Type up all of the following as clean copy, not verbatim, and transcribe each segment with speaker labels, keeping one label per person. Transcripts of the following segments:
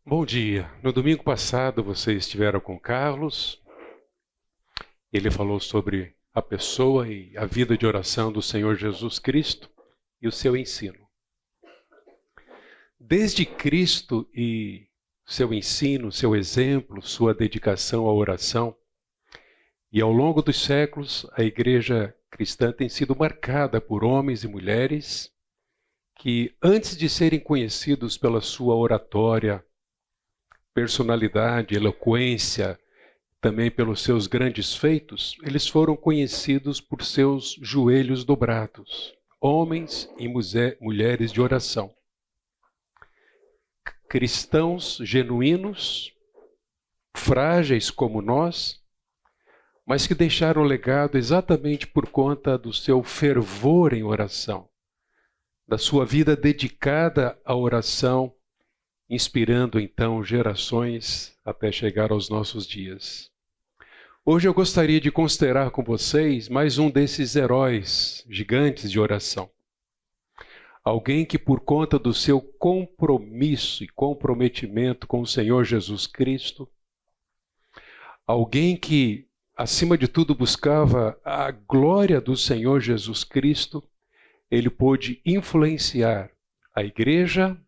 Speaker 1: Bom dia. No domingo passado vocês estiveram com o Carlos. Ele falou sobre a pessoa e a vida de oração do Senhor Jesus Cristo e o seu ensino. Desde Cristo e seu ensino, seu exemplo, sua dedicação à oração, e ao longo dos séculos a igreja cristã tem sido marcada por homens e mulheres que, antes de serem conhecidos pela sua oratória, personalidade, eloquência, também pelos seus grandes feitos, eles foram conhecidos por seus joelhos dobrados, homens e mulheres de oração. Cristãos genuínos, frágeis como nós, mas que deixaram legado exatamente por conta do seu fervor em oração, da sua vida dedicada à oração, inspirando então gerações até chegar aos nossos dias. Hoje eu gostaria de considerar com vocês mais um desses heróis gigantes de oração. Alguém que, por conta do seu compromisso e comprometimento com o Senhor Jesus Cristo, alguém que, acima de tudo, buscava a glória do Senhor Jesus Cristo, ele pôde influenciar a igreja,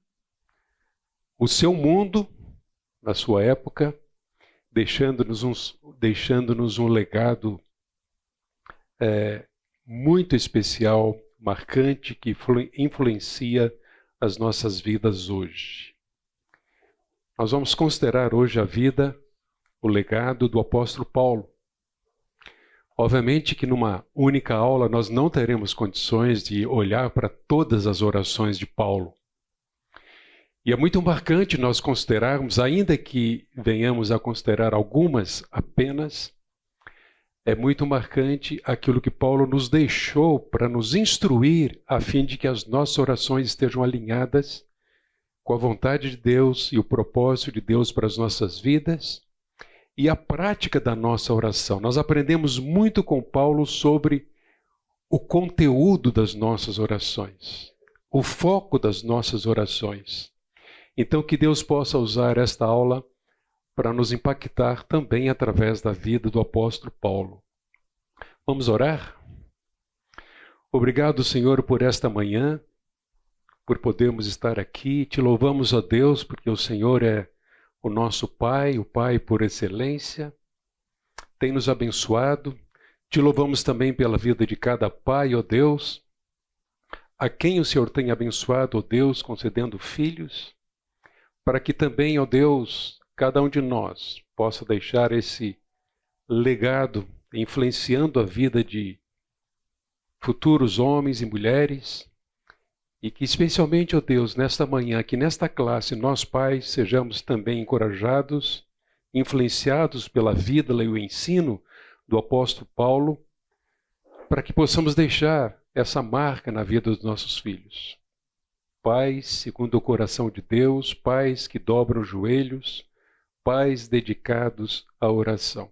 Speaker 1: o seu mundo, na sua época, deixando-nos um legado muito especial, marcante, que influencia as nossas vidas hoje. Nós vamos considerar hoje a vida, o legado do apóstolo Paulo. Obviamente que numa única aula nós não teremos condições de olhar para todas as orações de Paulo. E é muito marcante nós considerarmos, ainda que venhamos a considerar algumas apenas, é muito marcante aquilo que Paulo nos deixou para nos instruir, a fim de que as nossas orações estejam alinhadas com a vontade de Deus e o propósito de Deus para as nossas vidas e a prática da nossa oração. Nós aprendemos muito com Paulo sobre o conteúdo das nossas orações, o foco das nossas orações. Então, que Deus possa usar esta aula para nos impactar também através da vida do apóstolo Paulo. Vamos orar? Obrigado, Senhor, por esta manhã, por podermos estar aqui. Te louvamos, ó Deus, porque o Senhor é o nosso Pai, o Pai por excelência. Tem nos abençoado. Te louvamos também pela vida de cada pai, ó Deus, a quem o Senhor tem abençoado, ó Deus, concedendo filhos, para que também, ó Deus, cada um de nós possa deixar esse legado influenciando a vida de futuros homens e mulheres, e que especialmente, ó Deus, nesta manhã, que nesta classe, nós pais sejamos também encorajados, influenciados pela vida e o ensino do apóstolo Paulo, para que possamos deixar essa marca na vida dos nossos filhos. Pais segundo o coração de Deus, pais que dobram os joelhos, pais dedicados à oração.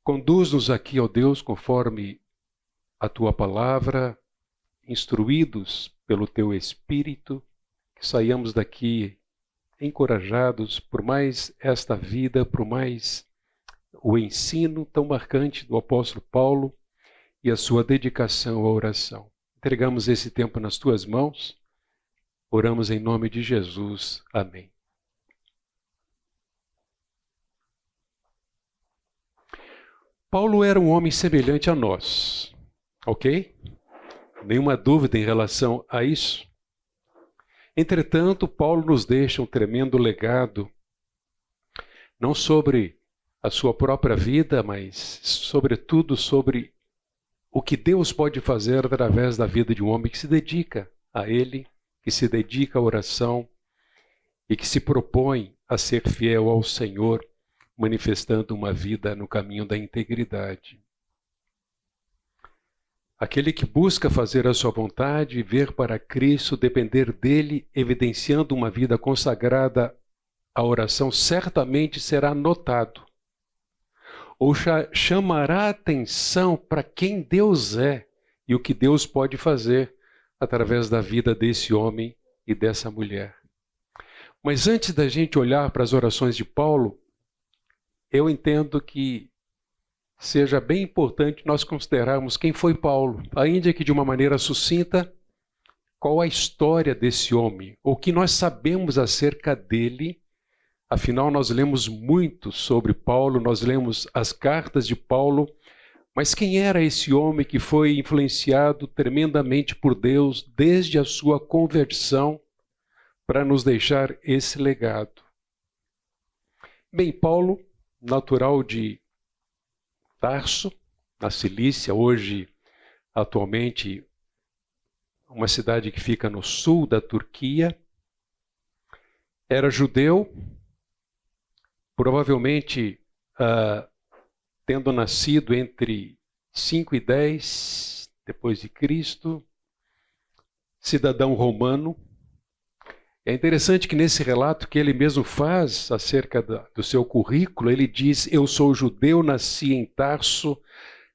Speaker 1: Conduz-nos aqui, ó Deus, conforme a Tua palavra, instruídos pelo Teu Espírito, que saiamos daqui encorajados por mais esta vida, por mais o ensino tão marcante do apóstolo Paulo e a sua dedicação à oração. Entregamos esse tempo nas Tuas mãos, oramos em nome de Jesus. Amém. Paulo era um homem semelhante a nós, ok? Nenhuma dúvida em relação a isso. Entretanto, Paulo nos deixa um tremendo legado, não sobre a sua própria vida, mas sobretudo sobre o que Deus pode fazer através da vida de um homem que se dedica a Ele, que se dedica à oração e que se propõe a ser fiel ao Senhor, manifestando uma vida no caminho da integridade. Aquele que busca fazer a sua vontade, ver para Cristo, depender dele, evidenciando uma vida consagrada à oração, certamente será notado, ou chamará atenção para quem Deus é e o que Deus pode fazer através da vida desse homem e dessa mulher. Mas antes da gente olhar para as orações de Paulo, eu entendo que seja bem importante nós considerarmos quem foi Paulo, ainda que de uma maneira sucinta, qual a história desse homem, o que nós sabemos acerca dele. Afinal, nós lemos muito sobre Paulo, nós lemos as cartas de Paulo, mas quem era esse homem que foi influenciado tremendamente por Deus desde a sua conversão para nos deixar esse legado? Bem, Paulo, natural de Tarso, na Cilícia, hoje, atualmente, uma cidade que fica no sul da Turquia, era judeu, provavelmente tendo nascido entre 5 e 10 depois de Cristo, cidadão romano. É interessante que nesse relato que ele mesmo faz acerca do seu currículo, ele diz: eu sou judeu, nasci em Tarso,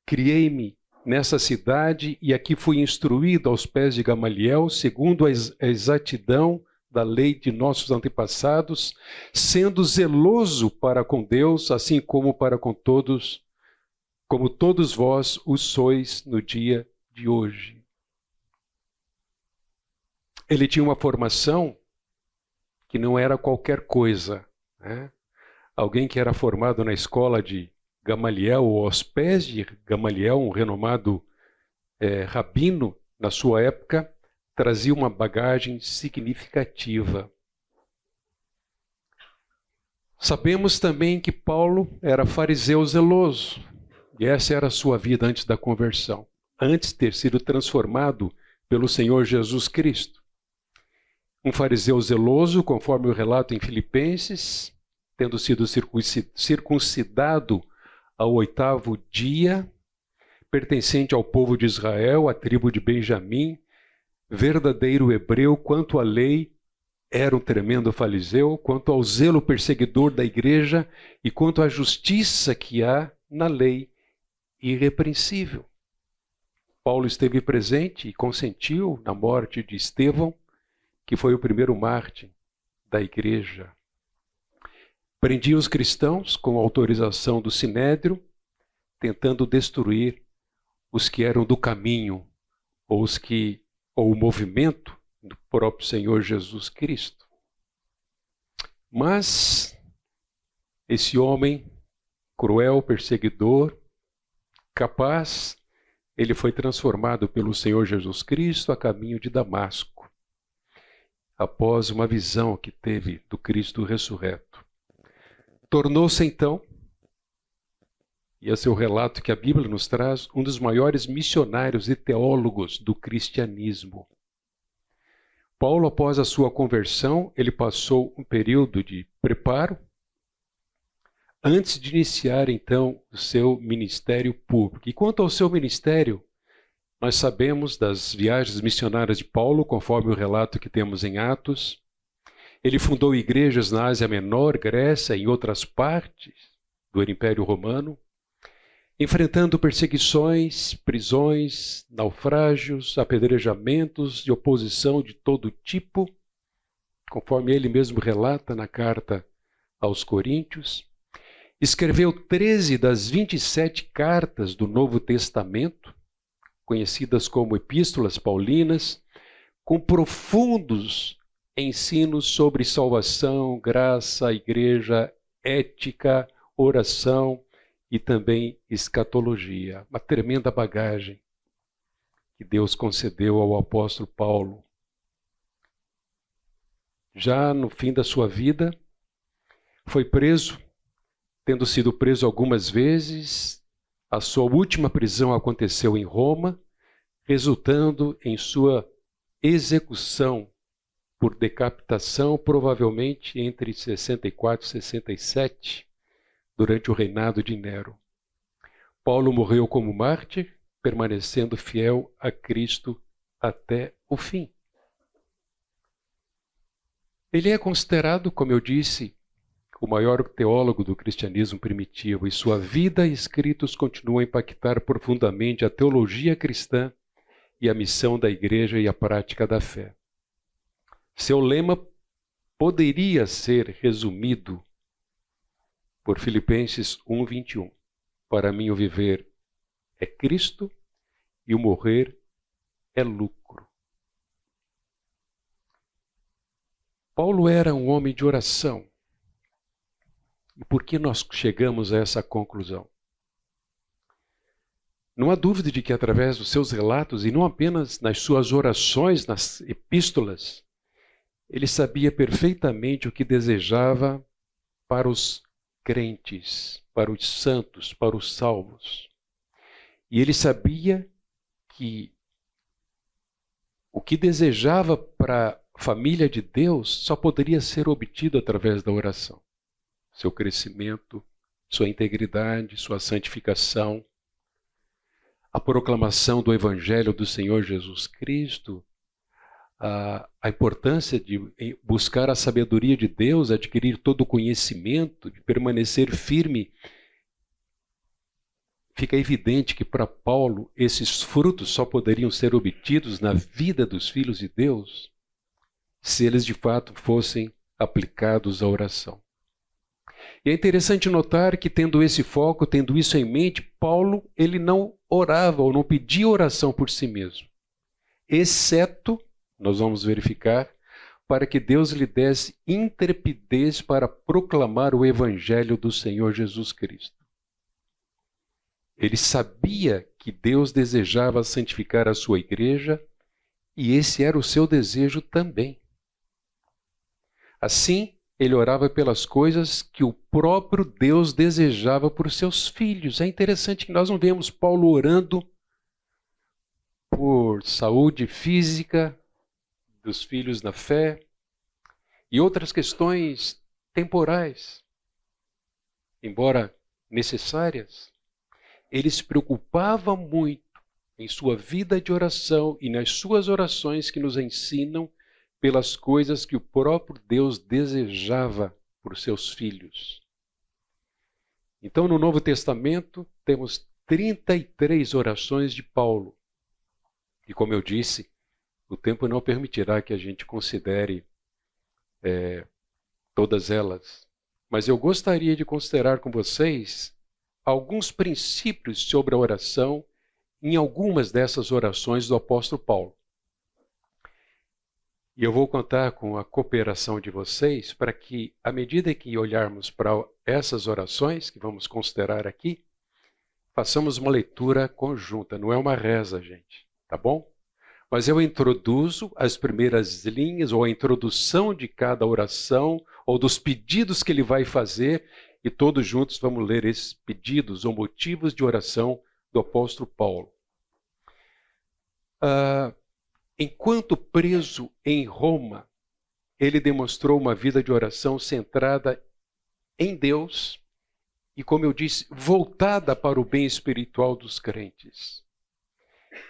Speaker 1: criei-me nessa cidade e aqui fui instruído aos pés de Gamaliel, segundo a exatidão da lei de nossos antepassados, sendo zeloso para com Deus, assim como para com todos, como todos vós o sois no dia de hoje. Ele tinha uma formação que não era qualquer coisa, né? Alguém que era formado na escola de Gamaliel, ou aos pés de Gamaliel, um renomado rabino na sua época, trazia uma bagagem significativa. Sabemos também que Paulo era fariseu zeloso, e essa era a sua vida antes da conversão, antes de ter sido transformado pelo Senhor Jesus Cristo. Um fariseu zeloso, conforme o relato em Filipenses, tendo sido circuncidado ao 8º dia, pertencente ao povo de Israel, à tribo de Benjamim, verdadeiro hebreu, quanto à lei, era um tremendo fariseu, quanto ao zelo perseguidor da igreja e quanto à justiça que há na lei, irrepreensível. Paulo esteve presente e consentiu na morte de Estevão, que foi o primeiro mártir da igreja. Prendia os cristãos com autorização do Sinédrio, tentando destruir os que eram do caminho, ou o movimento do próprio Senhor Jesus Cristo. Mas esse homem cruel, perseguidor, capaz, ele foi transformado pelo Senhor Jesus Cristo a caminho de Damasco, após uma visão que teve do Cristo ressurreto. Tornou-se então, e esse é o relato que a Bíblia nos traz, um dos maiores missionários e teólogos do cristianismo. Paulo, após a sua conversão, ele passou um período de preparo, antes de iniciar então o seu ministério público. E quanto ao seu ministério, nós sabemos das viagens missionárias de Paulo, conforme o relato que temos em Atos. Ele fundou igrejas na Ásia Menor, Grécia e em outras partes do Império Romano, enfrentando perseguições, prisões, naufrágios, apedrejamentos e oposição de todo tipo, conforme ele mesmo relata na carta aos Coríntios. Escreveu 13 das 27 cartas do Novo Testamento, conhecidas como Epístolas Paulinas, com profundos ensinos sobre salvação, graça, igreja, ética, oração e também escatologia. Uma tremenda bagagem que Deus concedeu ao apóstolo Paulo. Já no fim da sua vida, foi preso, tendo sido preso algumas vezes. A sua última prisão aconteceu em Roma, resultando em sua execução por decapitação, provavelmente entre 64 e 67, durante o reinado de Nero. Paulo morreu como mártir, permanecendo fiel a Cristo até o fim. Ele é considerado, como eu disse, o maior teólogo do cristianismo primitivo, e sua vida e escritos continuam a impactar profundamente a teologia cristã e a missão da igreja e a prática da fé. Seu lema poderia ser resumido por Filipenses 1:21. Para mim o viver é Cristo e o morrer é lucro. Paulo era um homem de oração. E por que nós chegamos a essa conclusão? Não há dúvida de que através dos seus relatos, e não apenas nas suas orações, nas epístolas, ele sabia perfeitamente o que desejava para os crentes, para os santos, para os salvos. E ele sabia que o que desejava para a família de Deus só poderia ser obtido através da oração. Seu crescimento, sua integridade, sua santificação, a proclamação do Evangelho do Senhor Jesus Cristo, a importância de buscar a sabedoria de Deus, adquirir todo o conhecimento, de permanecer firme. Fica evidente que para Paulo esses frutos só poderiam ser obtidos na vida dos filhos de Deus se eles de fato fossem aplicados à oração. E é interessante notar que, tendo esse foco, tendo isso em mente, Paulo ele não orava ou não pedia oração por si mesmo, exceto, nós vamos verificar, para que Deus lhe desse intrepidez para proclamar o Evangelho do Senhor Jesus Cristo. Ele sabia que Deus desejava santificar a sua igreja e esse era o seu desejo também. Assim, ele orava pelas coisas que o próprio Deus desejava por seus filhos. É interessante que nós não vemos Paulo orando por saúde física dos filhos na fé e outras questões temporais, embora necessárias. Ele se preocupava muito em sua vida de oração e nas suas orações que nos ensinam pelas coisas que o próprio Deus desejava por seus filhos. Então, no Novo Testamento, temos 33 orações de Paulo. E como eu disse, o tempo não permitirá que a gente considere todas elas. Mas eu gostaria de considerar com vocês alguns princípios sobre a oração em algumas dessas orações do apóstolo Paulo. E eu vou contar com a cooperação de vocês para que, à medida que olharmos para essas orações que vamos considerar aqui, façamos uma leitura conjunta. Não é uma reza, gente, tá bom? Mas eu introduzo as primeiras linhas ou a introdução de cada oração ou dos pedidos que ele vai fazer e todos juntos vamos ler esses pedidos ou motivos de oração do apóstolo Paulo. Enquanto preso em Roma, ele demonstrou uma vida de oração centrada em Deus e, como eu disse, voltada para o bem espiritual dos crentes.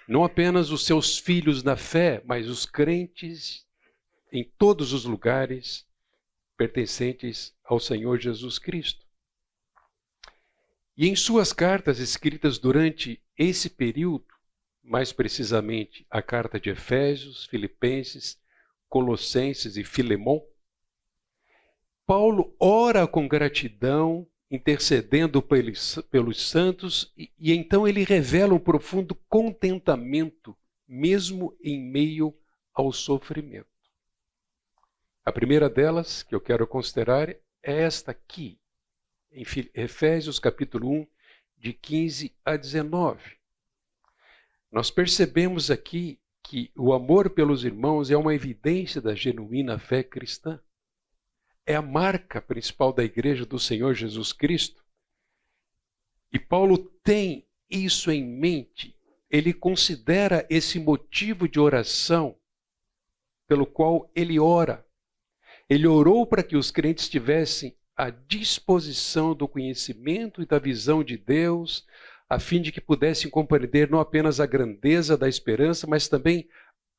Speaker 1: Não apenas os seus filhos na fé, mas os crentes em todos os lugares pertencentes ao Senhor Jesus Cristo. E em suas cartas escritas durante esse período, mais precisamente a carta de Efésios, Filipenses, Colossenses e Filemão, Paulo ora com gratidão, intercedendo pelos santos, e então ele revela um profundo contentamento, mesmo em meio ao sofrimento. A primeira delas, que eu quero considerar, é esta aqui, em Efésios capítulo 1, de 15 a 19. Nós percebemos aqui que o amor pelos irmãos é uma evidência da genuína fé cristã. É a marca principal da igreja do Senhor Jesus Cristo. E Paulo tem isso em mente. Ele considera esse motivo de oração pelo qual ele ora. Ele orou para que os crentes tivessem a disposição do conhecimento e da visão de Deus, a fim de que pudessem compreender não apenas a grandeza da esperança, mas também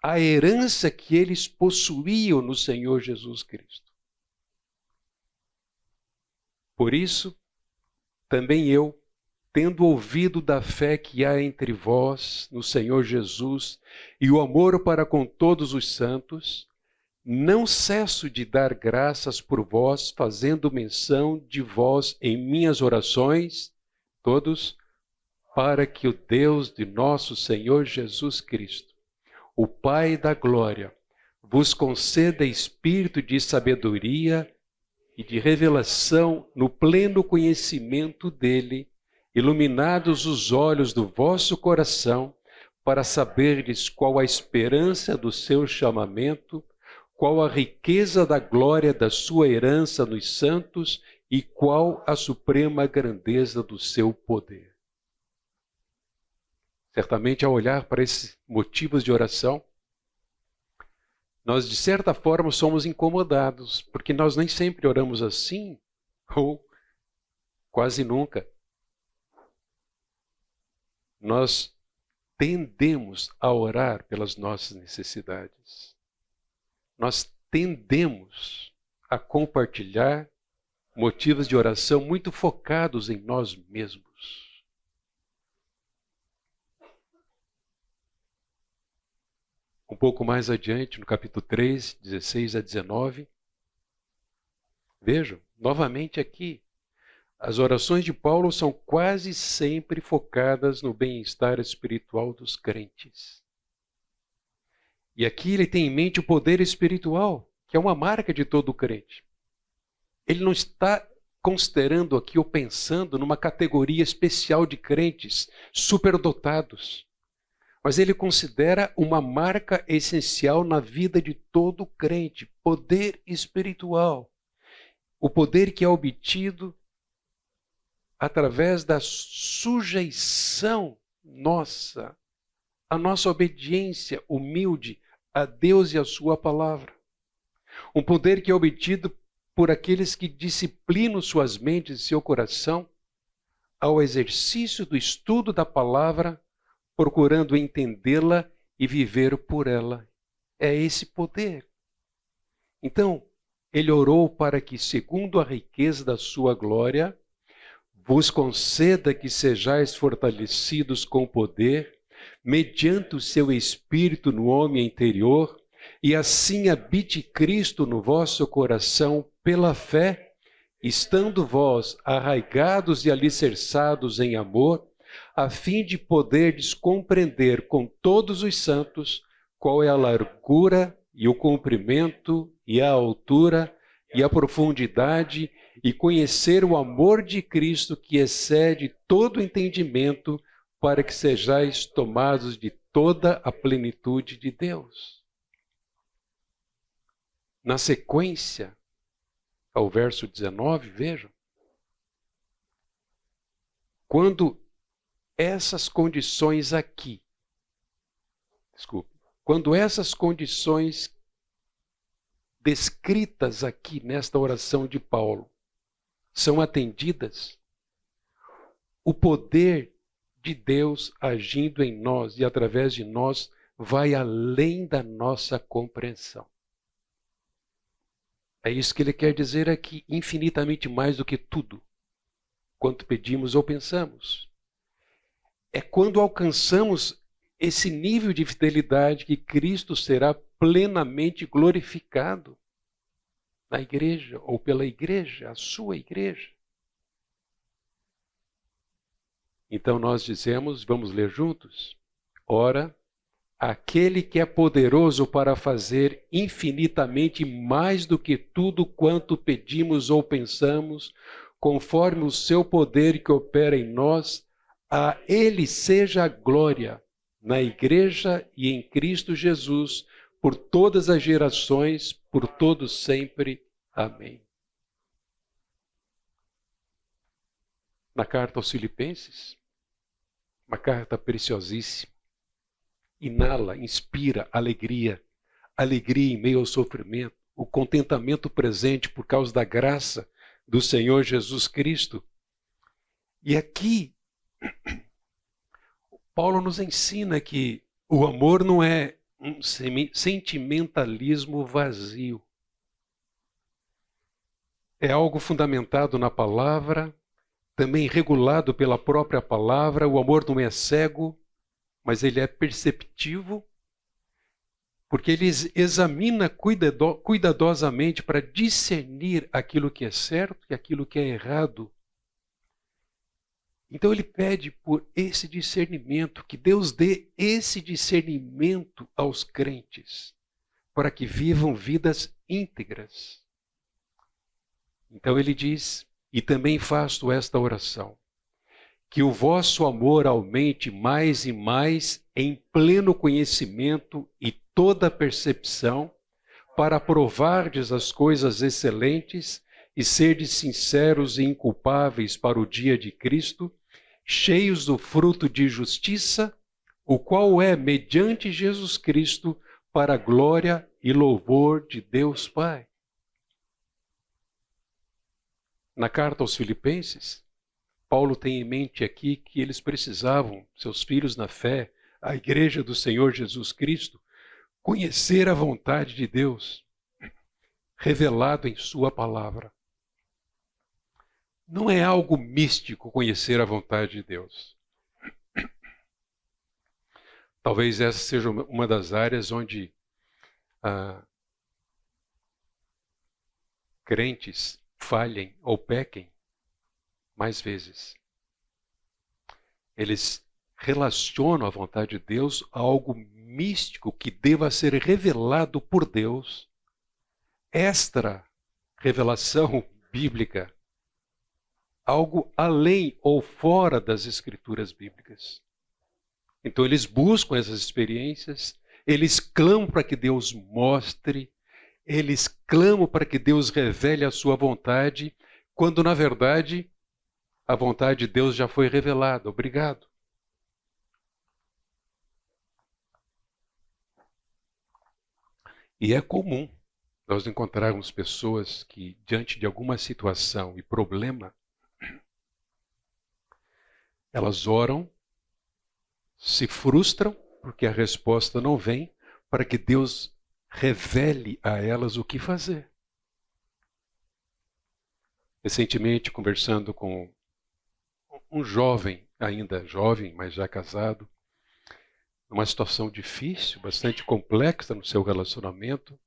Speaker 1: a herança que eles possuíam no Senhor Jesus Cristo. Por isso, também eu, tendo ouvido da fé que há entre vós no Senhor Jesus e o amor para com todos os santos, não cesso de dar graças por vós, fazendo menção de vós em minhas orações, todos, para que o Deus de nosso Senhor Jesus Cristo, o Pai da glória, vos conceda espírito de sabedoria e de revelação no pleno conhecimento dele, iluminados os olhos do vosso coração, para saberdes qual a esperança do seu chamamento, qual a riqueza da glória da sua herança nos santos e qual a suprema grandeza do seu poder. Certamente, ao olhar para esses motivos de oração, nós, de certa forma, somos incomodados, porque nós nem sempre oramos assim, ou quase nunca. Nós tendemos a orar pelas nossas necessidades. Nós tendemos a compartilhar motivos de oração muito focados em nós mesmos. Um pouco mais adiante, no capítulo 3, 16 a 19, vejam, novamente aqui, as orações de Paulo são quase sempre focadas no bem-estar espiritual dos crentes. E aqui ele tem em mente o poder espiritual, que é uma marca de todo crente. Ele não está considerando aqui ou pensando numa categoria especial de crentes superdotados, mas ele considera uma marca essencial na vida de todo crente, poder espiritual. O poder que é obtido através da sujeição nossa, a nossa obediência humilde a Deus e a sua palavra. Um poder que é obtido por aqueles que disciplinam suas mentes e seu coração ao exercício do estudo da palavra, procurando entendê-la e viver por ela. É esse poder. Então, ele orou para que, segundo a riqueza da sua glória, vos conceda que sejais fortalecidos com poder, mediante o seu Espírito no homem interior, e assim habite Cristo no vosso coração pela fé, estando vós arraigados e alicerçados em amor, a fim de poderdes compreender com todos os santos qual é a largura e o comprimento e a altura e a profundidade, e conhecer o amor de Cristo que excede todo entendimento, para que sejais tomados de toda a plenitude de Deus. Na sequência, ao verso 19, vejam, quando essas condições aqui, quando essas condições descritas aqui nesta oração de Paulo são atendidas, o poder de Deus agindo em nós e através de nós vai além da nossa compreensão. É isso que ele quer dizer aqui, infinitamente mais do que tudo quanto pedimos ou pensamos. É quando alcançamos esse nível de fidelidade que Cristo será plenamente glorificado na igreja, ou pela igreja, a sua igreja. Então nós dizemos, vamos ler juntos? Ora, aquele que é poderoso para fazer infinitamente mais do que tudo quanto pedimos ou pensamos, conforme o seu poder que opera em nós, a ele seja a glória na igreja e em Cristo Jesus, por todas as gerações, por todos sempre. Amém. Na carta aos Filipenses, uma carta preciosíssima, inala, inspira alegria, alegria em meio ao sofrimento, o contentamento presente por causa da graça do Senhor Jesus Cristo. E aqui, Paulo nos ensina que o amor não é um sentimentalismo vazio. É algo fundamentado na palavra, também regulado pela própria palavra. O amor não é cego, mas ele é perceptivo. porque ele examina cuidadosamente para discernir aquilo que é certo e aquilo que é errado. Então ele pede por esse discernimento, que Deus dê esse discernimento aos crentes, para que vivam vidas íntegras. Então ele diz, e também faço esta oração, que o vosso amor aumente mais e mais em pleno conhecimento e toda percepção, para provardes as coisas excelentes e serdes sinceros e inculpáveis para o dia de Cristo, cheios do fruto de justiça, o qual é, mediante Jesus Cristo, para a glória e louvor de Deus Pai. Na carta aos Filipenses, Paulo tem em mente aqui que eles precisavam, seus filhos na fé, a igreja do Senhor Jesus Cristo, conhecer a vontade de Deus, revelado em sua palavra. Não é algo místico conhecer a vontade de Deus. Talvez essa seja uma das áreas onde crentes falhem ou pequem mais vezes. Eles relacionam a vontade de Deus a algo místico que deva ser revelado por Deus, extra revelação bíblica, algo além ou fora das escrituras bíblicas. Então eles buscam essas experiências, eles clamam para que Deus mostre, eles clamam para que Deus revele a sua vontade, quando na verdade a vontade de Deus já foi revelada. Obrigado. E é comum nós encontrarmos pessoas que, diante de alguma situação e problema, elas oram, se frustram, porque a resposta não vem, para que Deus revele a elas o que fazer. Recentemente, conversando com um jovem, ainda jovem, mas já casado, numa situação difícil, bastante complexa no seu relacionamento,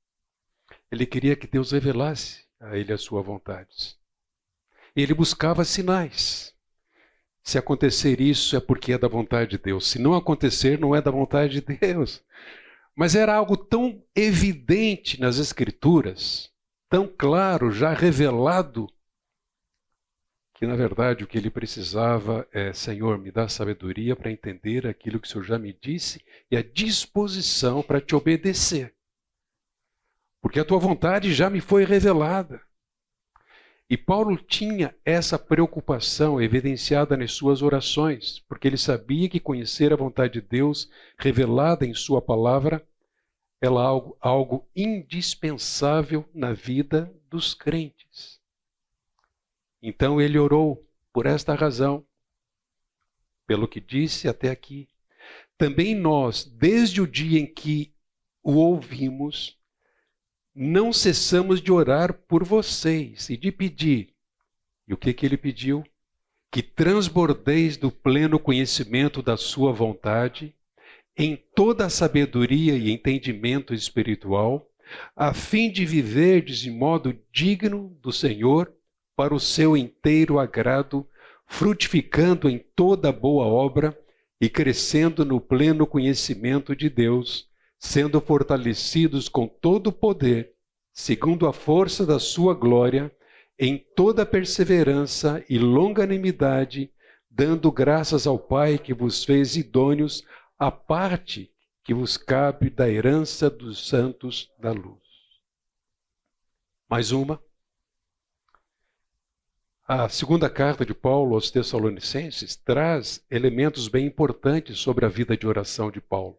Speaker 1: ele queria que Deus revelasse a ele a sua vontade. E ele buscava sinais. Se acontecer isso é porque é da vontade de Deus. Se não acontecer, não é da vontade de Deus. Mas era algo tão evidente nas Escrituras, tão claro, já revelado, que na verdade o que ele precisava é: Senhor, me dá sabedoria para entender aquilo que o Senhor já me disse e a disposição para te obedecer. Porque a tua vontade já me foi revelada. E Paulo tinha essa preocupação evidenciada nas suas orações, porque ele sabia que conhecer a vontade de Deus revelada em sua palavra era algo indispensável na vida dos crentes. Então ele orou por esta razão, pelo que disse até aqui. Também nós, desde o dia em que o ouvimos, não cessamos de orar por vocês e de pedir. E o que ele pediu? Que transbordeis do pleno conhecimento da sua vontade, em toda a sabedoria e entendimento espiritual, a fim de viverdes de modo digno do Senhor, para o seu inteiro agrado, frutificando em toda boa obra e crescendo no pleno conhecimento de Deus, sendo fortalecidos com todo o poder, segundo a força da sua glória, em toda perseverança e longanimidade, dando graças ao Pai que vos fez idôneos à parte que vos cabe da herança dos santos da luz. Mais uma. A segunda carta de Paulo aos Tessalonicenses traz elementos bem importantes sobre a vida de oração de Paulo.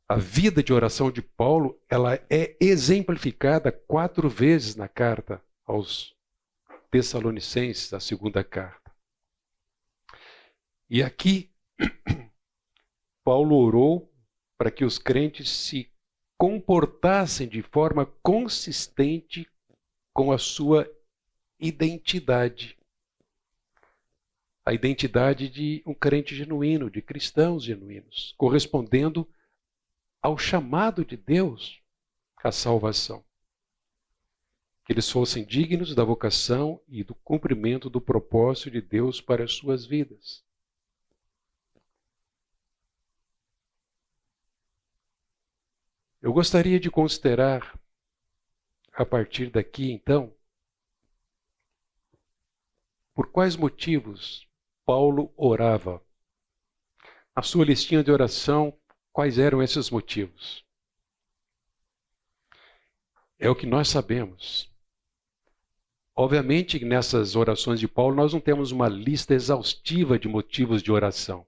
Speaker 1: A vida de oração de Paulo, ela é exemplificada 4 vezes na carta aos Tessalonicenses, a segunda carta. E aqui, Paulo orou para que os crentes se comportassem de forma consistente com a sua identidade. A identidade de um crente genuíno, de cristãos genuínos, correspondendo ao chamado de Deus à salvação. Que eles fossem dignos da vocação e do cumprimento do propósito de Deus para as suas vidas. Eu gostaria de considerar, a partir daqui, então, por quais motivos Paulo orava. Na sua listinha de oração, quais eram esses motivos? É o que nós sabemos. Obviamente, nessas orações de Paulo, nós não temos uma lista exaustiva de motivos de oração,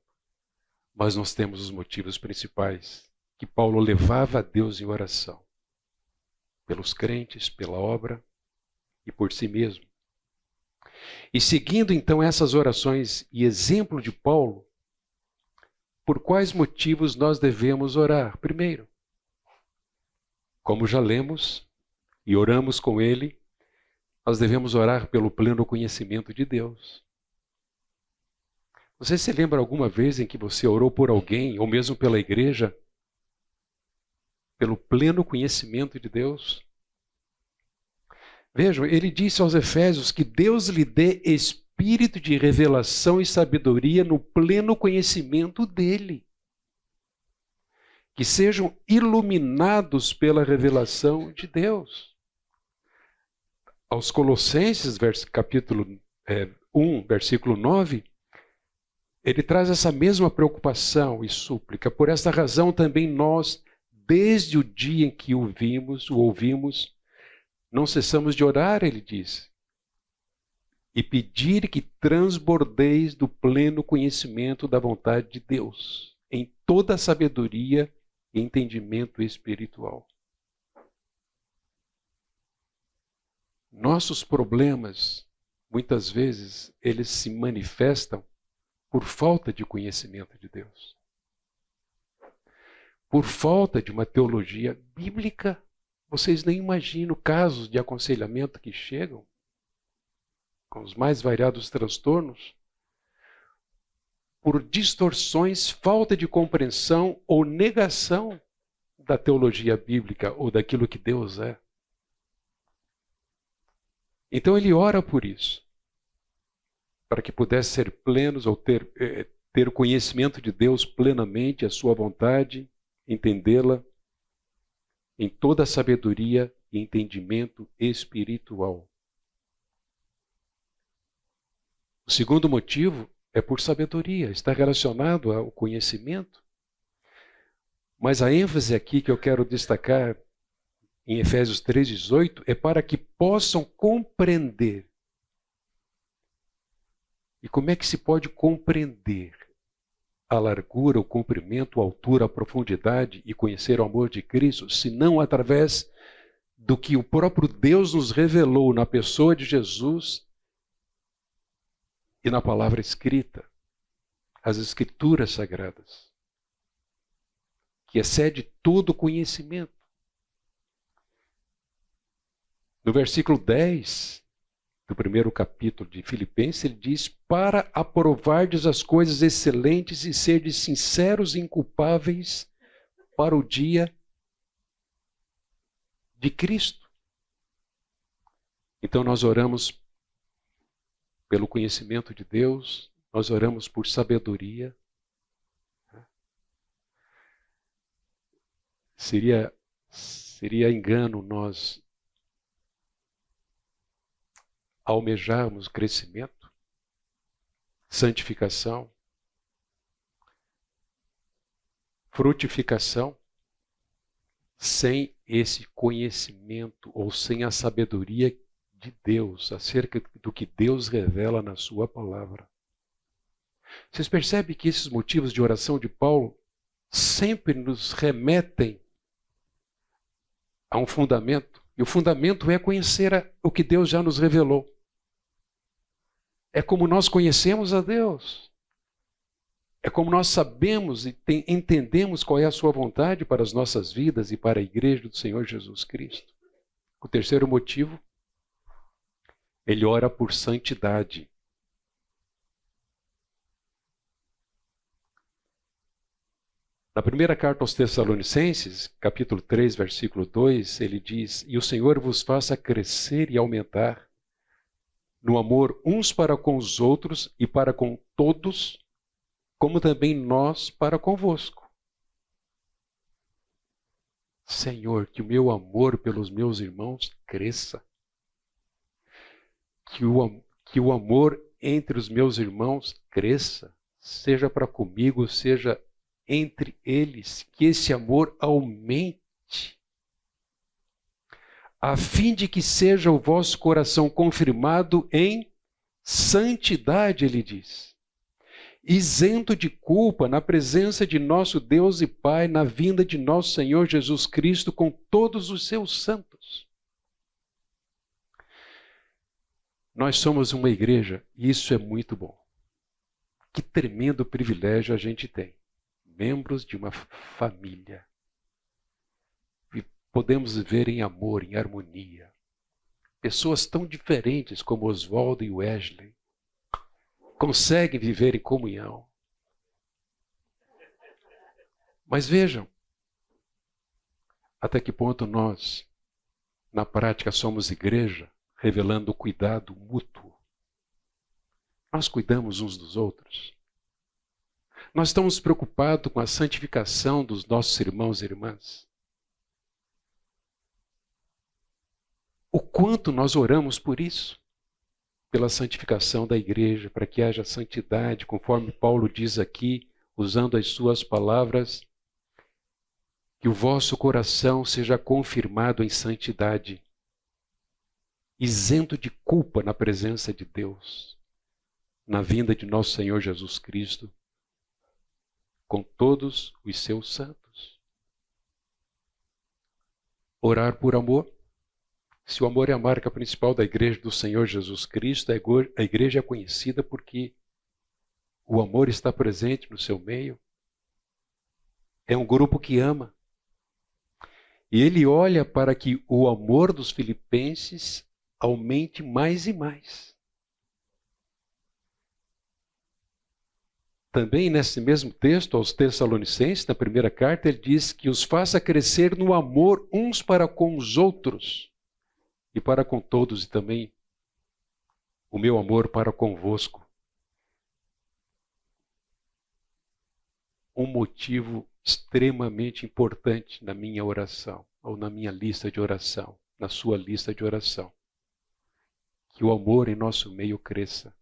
Speaker 1: mas nós temos os motivos principais que Paulo levava a Deus em oração, pelos crentes, pela obra e por si mesmo. E seguindo então essas orações e exemplo de Paulo, por quais motivos nós devemos orar? Primeiro, como já lemos e oramos com ele, nós devemos orar pelo pleno conhecimento de Deus. Você se lembra alguma vez em que você orou por alguém, ou mesmo pela igreja, pelo pleno conhecimento de Deus? Vejam, ele disse aos Efésios que Deus lhe dê espírito de revelação e sabedoria no pleno conhecimento dele. Que sejam iluminados pela revelação de Deus. Aos Colossenses, capítulo 1, versículo 9, ele traz essa mesma preocupação e súplica. Por esta razão também nós, desde o dia em que o ouvimos, não cessamos de orar, ele diz, e pedir que transbordeis do pleno conhecimento da vontade de Deus, em toda a sabedoria e entendimento espiritual. Nossos problemas, muitas vezes, eles se manifestam por falta de conhecimento de Deus. Por falta de uma teologia bíblica. Vocês nem imaginam casos de aconselhamento que chegam com os mais variados transtornos por distorções, falta de compreensão ou negação da teologia bíblica ou daquilo que Deus é. Então ele ora por isso, para que pudesse ser plenos ou ter o conhecimento de Deus plenamente, a sua vontade, entendê-la em toda a sabedoria e entendimento espiritual. O segundo motivo é por sabedoria, está relacionado ao conhecimento. Mas a ênfase aqui que eu quero destacar em Efésios 3,18 é para que possam compreender. E como é que se pode compreender a largura, o comprimento, a altura, a profundidade e conhecer o amor de Cristo, se não através do que o próprio Deus nos revelou na pessoa de Jesus e na palavra escrita, as Escrituras Sagradas, que excede todo conhecimento. No versículo 10 do primeiro capítulo de Filipenses, ele diz: para aprovardes as coisas excelentes e serdes sinceros e inculpáveis para o dia de Cristo. Então nós oramos pelo conhecimento de Deus, nós oramos por sabedoria. Seria engano nós almejarmos crescimento, santificação, frutificação, sem esse conhecimento ou sem a sabedoria de Deus acerca do que Deus revela na sua palavra. Vocês percebem que esses motivos de oração de Paulo sempre nos remetem a um fundamento, e o fundamento é conhecer o que Deus já nos revelou. É como nós conhecemos a Deus. É como nós sabemos e entendemos qual é a sua vontade para as nossas vidas e para a igreja do Senhor Jesus Cristo. O terceiro motivo, ele ora por santidade. Na primeira carta aos Tessalonicenses, capítulo 3, versículo 2, ele diz: "E o Senhor vos faça crescer e aumentar no amor uns para com os outros e para com todos, como também nós para convosco." Senhor, que o meu amor pelos meus irmãos cresça. Que o amor entre os meus irmãos cresça, seja para comigo, seja entre eles, que esse amor aumente, a fim de que seja o vosso coração confirmado em santidade, ele diz, isento de culpa na presença de nosso Deus e Pai, na vinda de nosso Senhor Jesus Cristo com todos os seus santos. Nós somos uma igreja e isso é muito bom. Que tremendo privilégio a gente tem. Membros de uma família. E podemos viver em amor, em harmonia. Pessoas tão diferentes como Oswaldo e Wesley conseguem viver em comunhão. Mas vejam, até que ponto nós, na prática, somos igreja, revelando o cuidado mútuo. Nós cuidamos uns dos outros. Nós estamos preocupados com a santificação dos nossos irmãos e irmãs. O quanto nós oramos por isso, pela santificação da igreja, para que haja santidade, conforme Paulo diz aqui, usando as suas palavras, que o vosso coração seja confirmado em santidade, isento de culpa na presença de Deus, na vinda de nosso Senhor Jesus Cristo, com todos os seus santos. Orar por amor. Se o amor é a marca principal da igreja do Senhor Jesus Cristo, a igreja é conhecida porque o amor está presente no seu meio. É um grupo que ama. E ele olha para que o amor dos filipenses aumente mais e mais. Também nesse mesmo texto, aos Tessalonicenses, na primeira carta, ele diz que os faça crescer no amor uns para com os outros e para com todos, e também o meu amor para convosco. Um motivo extremamente importante na minha oração, ou na minha lista de oração, na sua lista de oração. Que o amor em nosso meio cresça.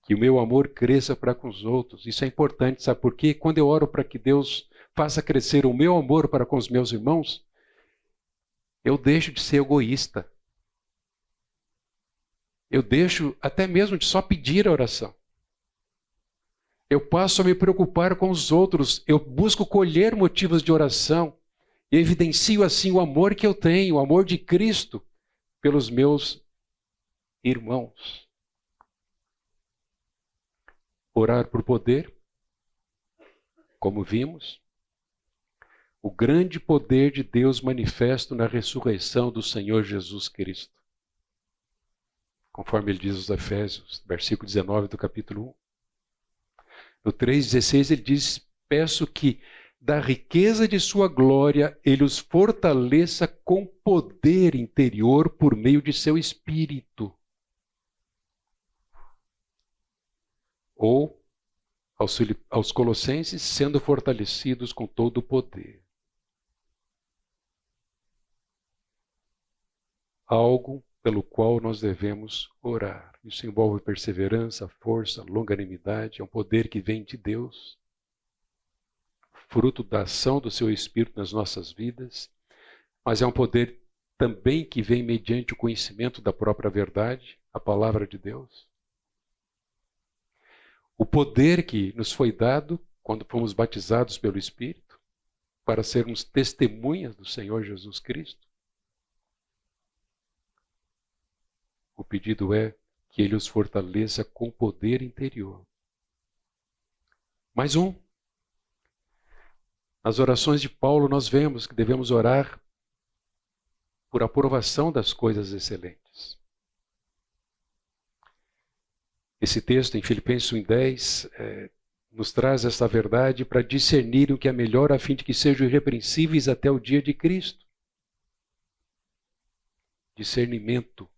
Speaker 1: Que o meu amor cresça para com os outros. Isso é importante, sabe por quê? Quando eu oro para que Deus faça crescer o meu amor para com os meus irmãos, eu deixo de ser egoísta. Eu deixo até mesmo de só pedir a oração. Eu passo a me preocupar com os outros. Eu busco colher motivos de oração. E evidencio assim o amor que eu tenho, o amor de Cristo pelos meus irmãos. Orar por poder, como vimos. O grande poder de Deus manifesto na ressurreição do Senhor Jesus Cristo. Conforme ele diz aos Efésios, versículo 19 do capítulo 1. No 3,16 ele diz: peço que da riqueza de sua glória ele os fortaleça com poder interior por meio de seu Espírito. Ou, aos Colossenses, sendo fortalecidos com todo o poder. Algo pelo qual nós devemos orar. Isso envolve perseverança, força, longanimidade, é um poder que vem de Deus, fruto da ação do seu Espírito nas nossas vidas, mas é um poder também que vem mediante o conhecimento da própria verdade, a palavra de Deus. O poder que nos foi dado quando fomos batizados pelo Espírito, para sermos testemunhas do Senhor Jesus Cristo. O pedido é que ele os fortaleça com poder interior. Mais um. Nas orações de Paulo nós vemos que devemos orar por aprovação das coisas excelentes. Esse texto em Filipenses 1:10 nos traz essa verdade para discernir o que é melhor a fim de que sejam irrepreensíveis até o dia de Cristo. Discernimento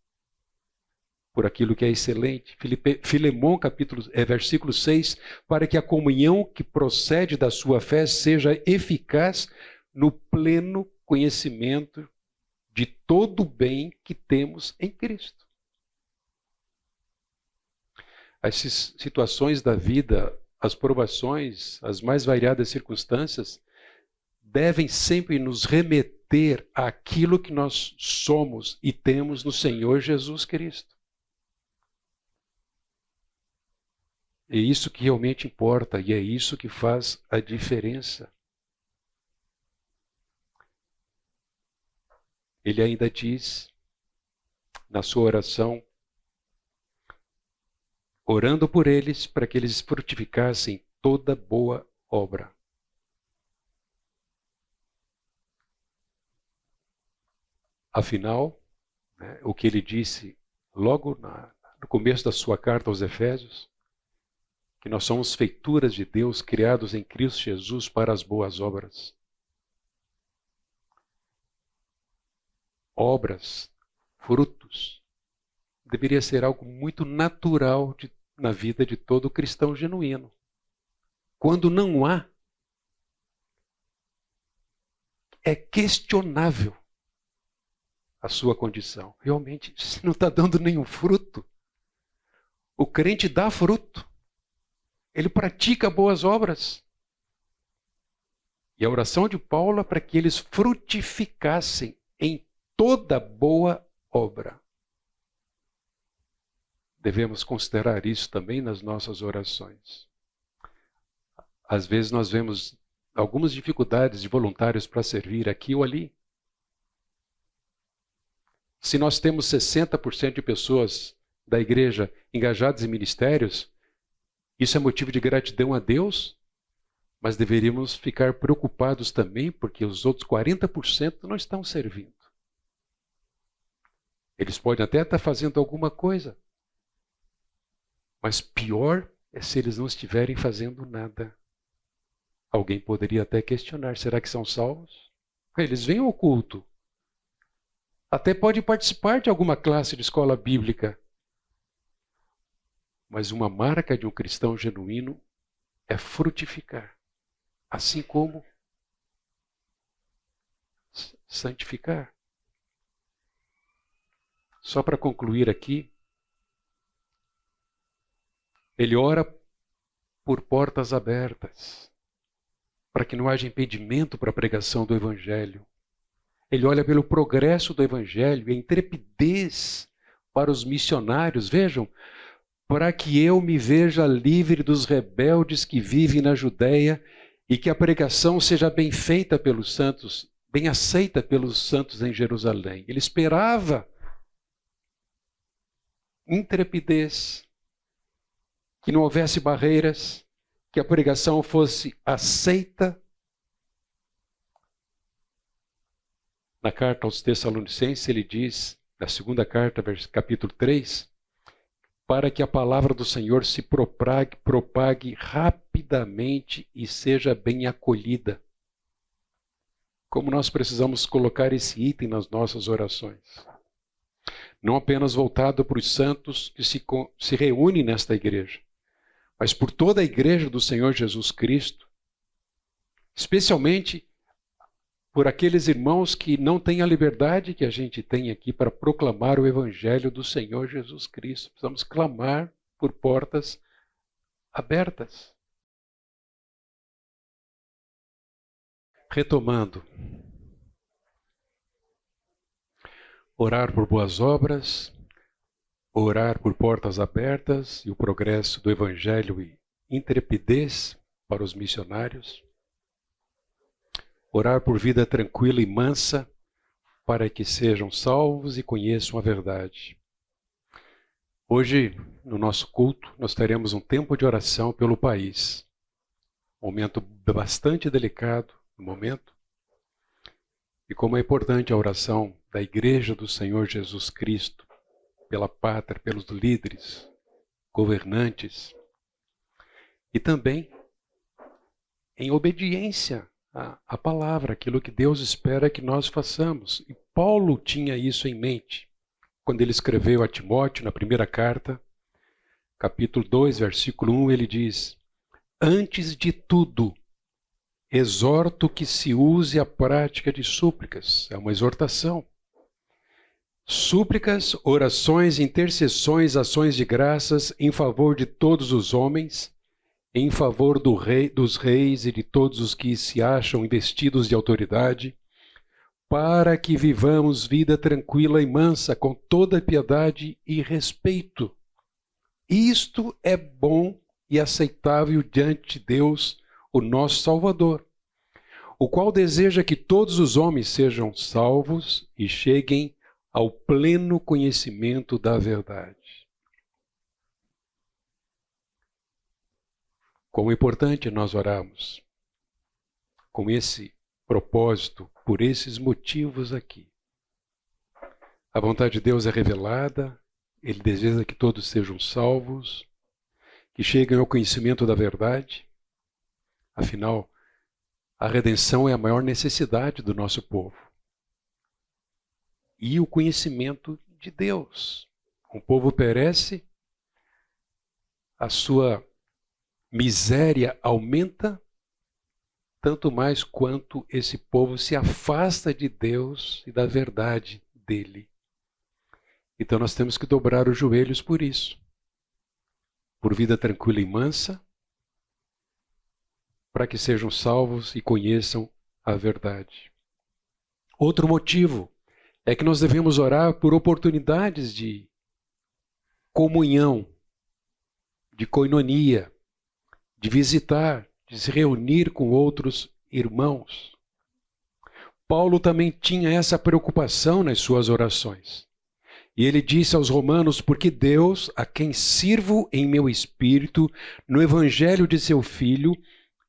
Speaker 1: por aquilo que é excelente. Filemão, versículo 6, para que a comunhão que procede da sua fé seja eficaz no pleno conhecimento de todo o bem que temos em Cristo. As situações da vida, as provações, as mais variadas circunstâncias, devem sempre nos remeter àquilo que nós somos e temos no Senhor Jesus Cristo. É isso que realmente importa e é isso que faz a diferença. Ele ainda diz, na sua oração, orando por eles para que eles frutificassem toda boa obra. Afinal, o que ele disse logo no começo da sua carta aos Efésios, que nós somos feituras de Deus, criados em Cristo Jesus para as boas obras. Obras, frutos, deveria ser algo muito natural na vida de todo cristão genuíno. Quando não há, é questionável a sua condição. Realmente, você não está dando nenhum fruto. O crente dá fruto. Ele pratica boas obras. E a oração de Paulo é para que eles frutificassem em toda boa obra. Devemos considerar isso também nas nossas orações. Às vezes nós vemos algumas dificuldades de voluntários para servir aqui ou ali. Se nós temos 60% de pessoas da igreja engajadas em ministérios, isso é motivo de gratidão a Deus, mas deveríamos ficar preocupados também porque os outros 40% não estão servindo. Eles podem até estar fazendo alguma coisa, mas pior é se eles não estiverem fazendo nada. Alguém poderia até questionar, será que são salvos? Eles vêm ao culto. Até podem participar de alguma classe de escola bíblica. Mas uma marca de um cristão genuíno é frutificar, assim como santificar. Só para concluir aqui, ele ora por portas abertas, para que não haja impedimento para a pregação do Evangelho. Ele olha pelo progresso do Evangelho e a intrepidez para os missionários. Vejam, para que eu me veja livre dos rebeldes que vivem na Judéia e que a pregação seja bem feita pelos santos, bem aceita pelos santos em Jerusalém. Ele esperava intrepidez, que não houvesse barreiras, que a pregação fosse aceita. Na carta aos Tessalonicenses, ele diz, na segunda carta, capítulo 3, para que a palavra do Senhor se propague rapidamente e seja bem acolhida. Como nós precisamos colocar esse item nas nossas orações. Não apenas voltado para os santos que se reúnem nesta igreja, mas por toda a igreja do Senhor Jesus Cristo, especialmente por aqueles irmãos que não têm a liberdade que a gente tem aqui para proclamar o Evangelho do Senhor Jesus Cristo. Precisamos clamar por portas abertas. Retomando. Orar por boas obras, orar por portas abertas e o progresso do Evangelho e intrepidez para os missionários. Orar por vida tranquila e mansa, para que sejam salvos e conheçam a verdade. Hoje, no nosso culto, nós teremos um tempo de oração pelo país. Um momento bastante delicado, no momento. E como é importante a oração da Igreja do Senhor Jesus Cristo, pela pátria, pelos líderes, governantes. E também em obediência à palavra, aquilo que Deus espera que nós façamos. E Paulo tinha isso em mente quando ele escreveu a Timóteo, na primeira carta, capítulo 2, versículo 1, ele diz: antes de tudo, exorto que se use a prática de súplicas. É uma exortação. Súplicas, orações, intercessões, ações de graças em favor de todos os homens, em favor dos reis e de todos os que se acham investidos de autoridade, para que vivamos vida tranquila e mansa, com toda piedade e respeito. Isto é bom e aceitável diante de Deus, o nosso Salvador, o qual deseja que todos os homens sejam salvos e cheguem ao pleno conhecimento da verdade. Como é importante nós orarmos com esse propósito, por esses motivos aqui. A vontade de Deus é revelada, Ele deseja que todos sejam salvos, que cheguem ao conhecimento da verdade. Afinal, a redenção é a maior necessidade do nosso povo. E o conhecimento de Deus. Um povo perece, a sua miséria aumenta, tanto mais quanto esse povo se afasta de Deus e da verdade dele. Então nós temos que dobrar os joelhos por isso. Por vida tranquila e mansa, para que sejam salvos e conheçam a verdade. Outro motivo é que nós devemos orar por oportunidades de comunhão, de coinonia, de visitar, de se reunir com outros irmãos. Paulo também tinha essa preocupação nas suas orações. E ele disse aos romanos: porque Deus, a quem sirvo em meu espírito, no evangelho de seu Filho,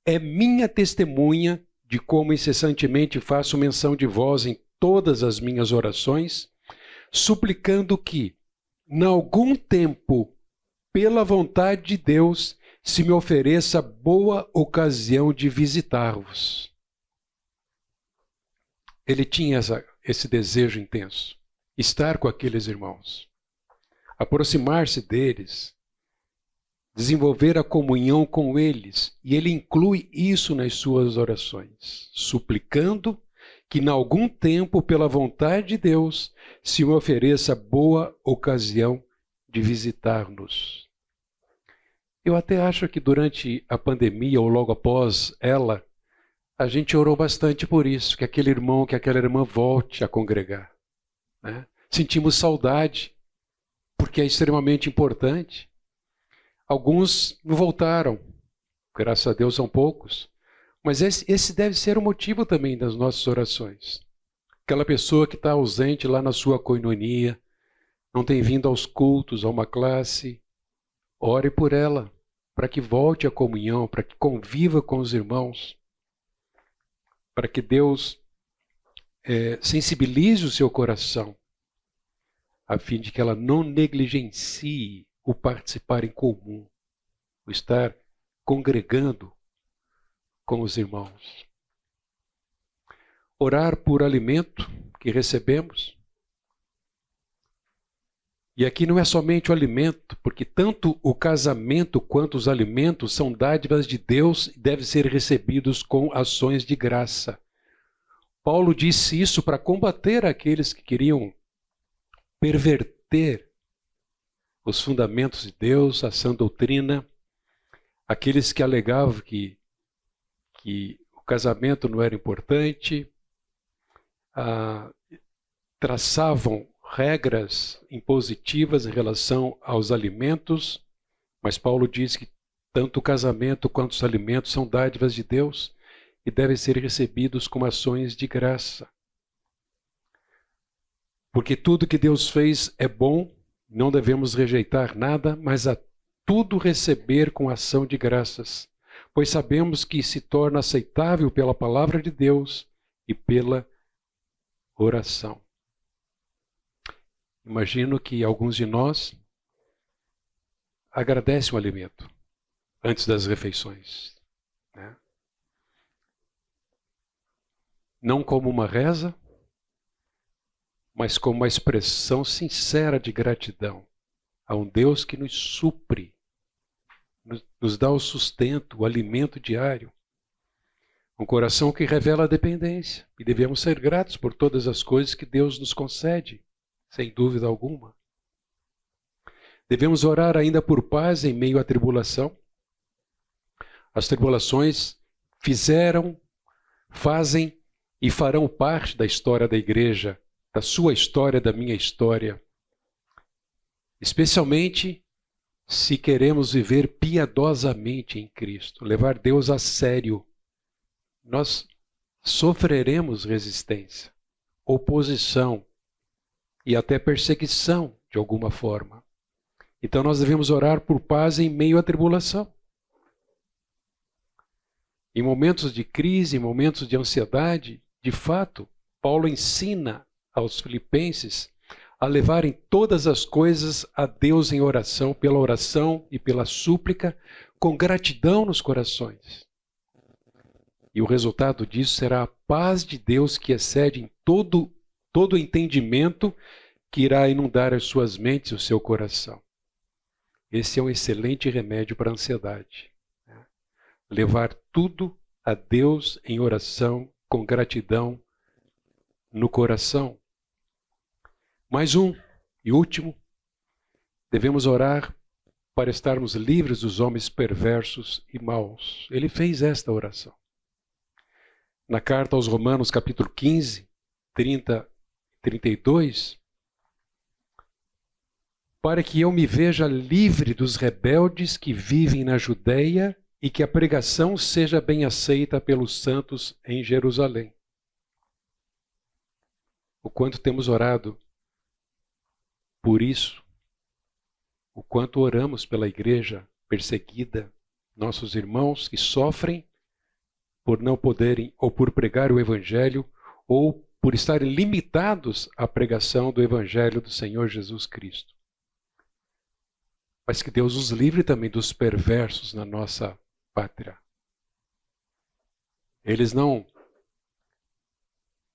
Speaker 1: é minha testemunha de como incessantemente faço menção de vós em todas as minhas orações, suplicando que, em algum tempo, pela vontade de Deus, se me ofereça boa ocasião de visitar-vos. Ele tinha esse desejo intenso, estar com aqueles irmãos, aproximar-se deles, desenvolver a comunhão com eles, e ele inclui isso nas suas orações, suplicando que, em algum tempo, pela vontade de Deus, se me ofereça boa ocasião de visitar-nos. Eu até acho que durante a pandemia, ou logo após ela, a gente orou bastante por isso, que aquele irmão, que aquela irmã volte a congregar, né? Sentimos saudade, porque é extremamente importante. Alguns não voltaram, graças a Deus são poucos, mas esse deve ser o motivo também das nossas orações. Aquela pessoa que está ausente lá na sua coinonia, não tem vindo aos cultos, a uma classe, ore por ela, para que volte à comunhão, para que conviva com os irmãos, para que Deus sensibilize o seu coração, a fim de que ela não negligencie o participar em comum, o estar congregando com os irmãos. Orar por alimento que recebemos. E aqui não é somente o alimento, porque tanto o casamento quanto os alimentos são dádivas de Deus e devem ser recebidos com ações de graça. Paulo disse isso para combater aqueles que queriam perverter os fundamentos de Deus, a sã doutrina, aqueles que alegavam que o casamento não era importante, traçavam regras impositivas em relação aos alimentos, mas Paulo diz que tanto o casamento quanto os alimentos são dádivas de Deus e devem ser recebidos como ações de graça. Porque tudo que Deus fez é bom, não devemos rejeitar nada, mas a tudo receber com ação de graças, pois sabemos que se torna aceitável pela palavra de Deus e pela oração. Imagino que alguns de nós agradecem o alimento antes das refeições, né? não como uma reza, mas como uma expressão sincera de gratidão a um Deus que nos supre, nos dá o sustento, o alimento diário. Um coração que revela a dependência. E devemos ser gratos por todas as coisas que Deus nos concede, sem dúvida alguma. Devemos orar ainda por paz em meio à tribulação. As tribulações fizeram, fazem e farão parte da história da igreja, da sua história, da minha história. Especialmente se queremos viver piedosamente em Cristo, levar Deus a sério. Nós sofreremos resistência, oposição e até perseguição de alguma forma. Então nós devemos orar por paz em meio à tribulação. Em momentos de crise, em momentos de ansiedade, de fato, Paulo ensina aos filipenses a levarem todas as coisas a Deus em oração, pela oração e pela súplica, com gratidão nos corações. E o resultado disso será a paz de Deus que excede em todo entendimento, que irá inundar as suas mentes e o seu coração. Esse é um excelente remédio para a ansiedade. Levar tudo a Deus em oração, com gratidão no coração. Mais um e último, devemos orar para estarmos livres dos homens perversos e maus. Ele fez esta oração. Na carta aos Romanos, capítulo 15, 30 e 32, para que eu me veja livre dos rebeldes que vivem na Judeia e que a pregação seja bem aceita pelos santos em Jerusalém. O quanto temos orado por isso, o quanto oramos pela igreja perseguida, nossos irmãos que sofrem por não poderem, ou por pregar o Evangelho, ou por estarem limitados à pregação do Evangelho do Senhor Jesus Cristo. Mas que Deus os livre também dos perversos na nossa pátria. Eles não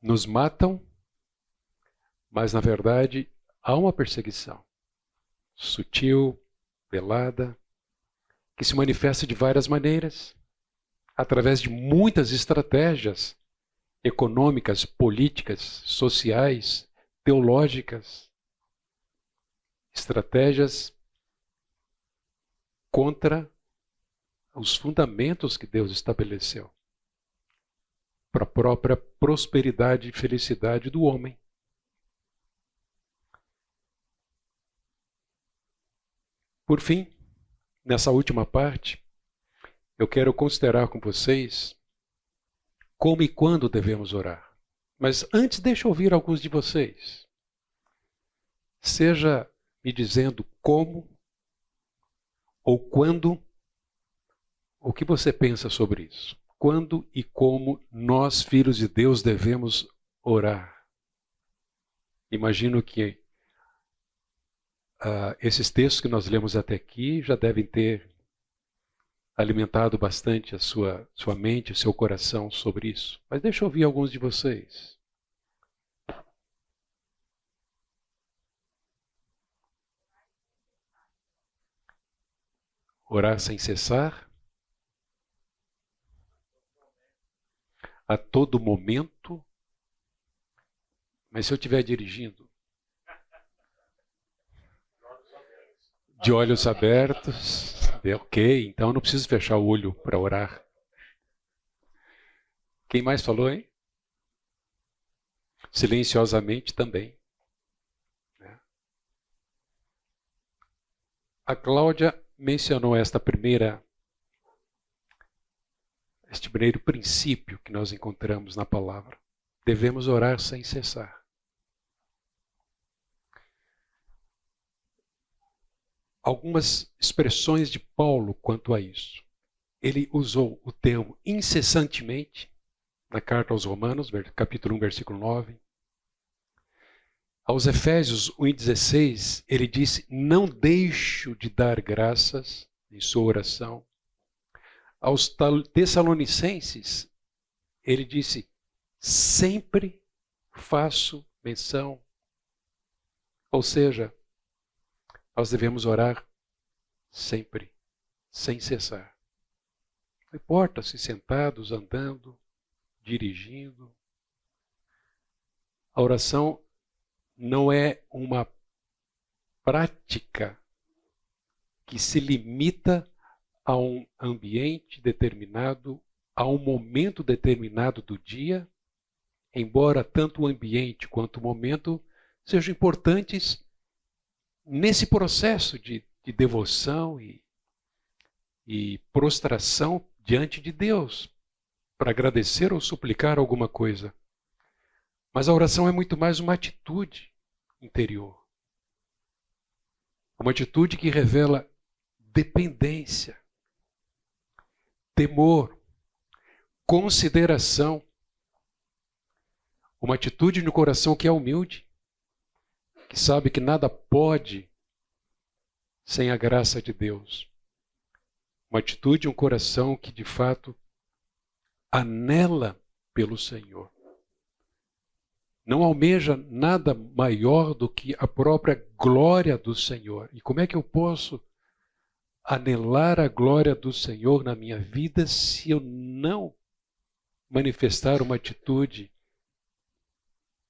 Speaker 1: nos matam, mas na verdade há uma perseguição sutil, velada, que se manifesta de várias maneiras, através de muitas estratégias econômicas, políticas, sociais, teológicas, estratégias contra os fundamentos que Deus estabeleceu para a própria prosperidade e felicidade do homem. Por fim, nessa última parte, eu quero considerar com vocês como e quando devemos orar. Mas antes, deixa eu ouvir alguns de vocês. Seja me dizendo como ou quando, o que você pensa sobre isso? Quando e como nós, filhos de Deus, devemos orar? Imagino que esses textos que nós lemos até aqui já devem ter alimentado bastante a sua mente, o seu coração sobre isso. Mas deixa eu ouvir alguns de vocês. Orar sem cessar? A todo momento? Mas se eu estiver dirigindo? De olhos abertos? Ok, então eu não preciso fechar o olho para orar. Quem mais falou, hein? Silenciosamente também. A Cláudia mencionou este primeiro princípio que nós encontramos na palavra. Devemos orar sem cessar. Algumas expressões de Paulo quanto a isso. Ele usou o termo incessantemente na carta aos Romanos, capítulo 1, versículo 9. Aos Efésios 1:16, ele disse: não deixo de dar graças em sua oração. Aos Tessalonicenses, ele disse: sempre faço menção. Ou seja, nós devemos orar sempre, sem cessar. Não importa se sentados, andando, dirigindo. A oração não é uma prática que se limita a um ambiente determinado, a um momento determinado do dia, embora tanto o ambiente quanto o momento sejam importantes nesse processo de devoção e prostração diante de Deus, para agradecer ou suplicar alguma coisa. Mas a oração é muito mais uma atitude interior. Uma atitude que revela dependência, temor, consideração. Uma atitude no coração que é humilde, que sabe que nada pode sem a graça de Deus. Uma atitude, um coração que de fato anela pelo Senhor. Não almeja nada maior do que a própria glória do Senhor. E como é que eu posso anelar a glória do Senhor na minha vida se eu não manifestar uma atitude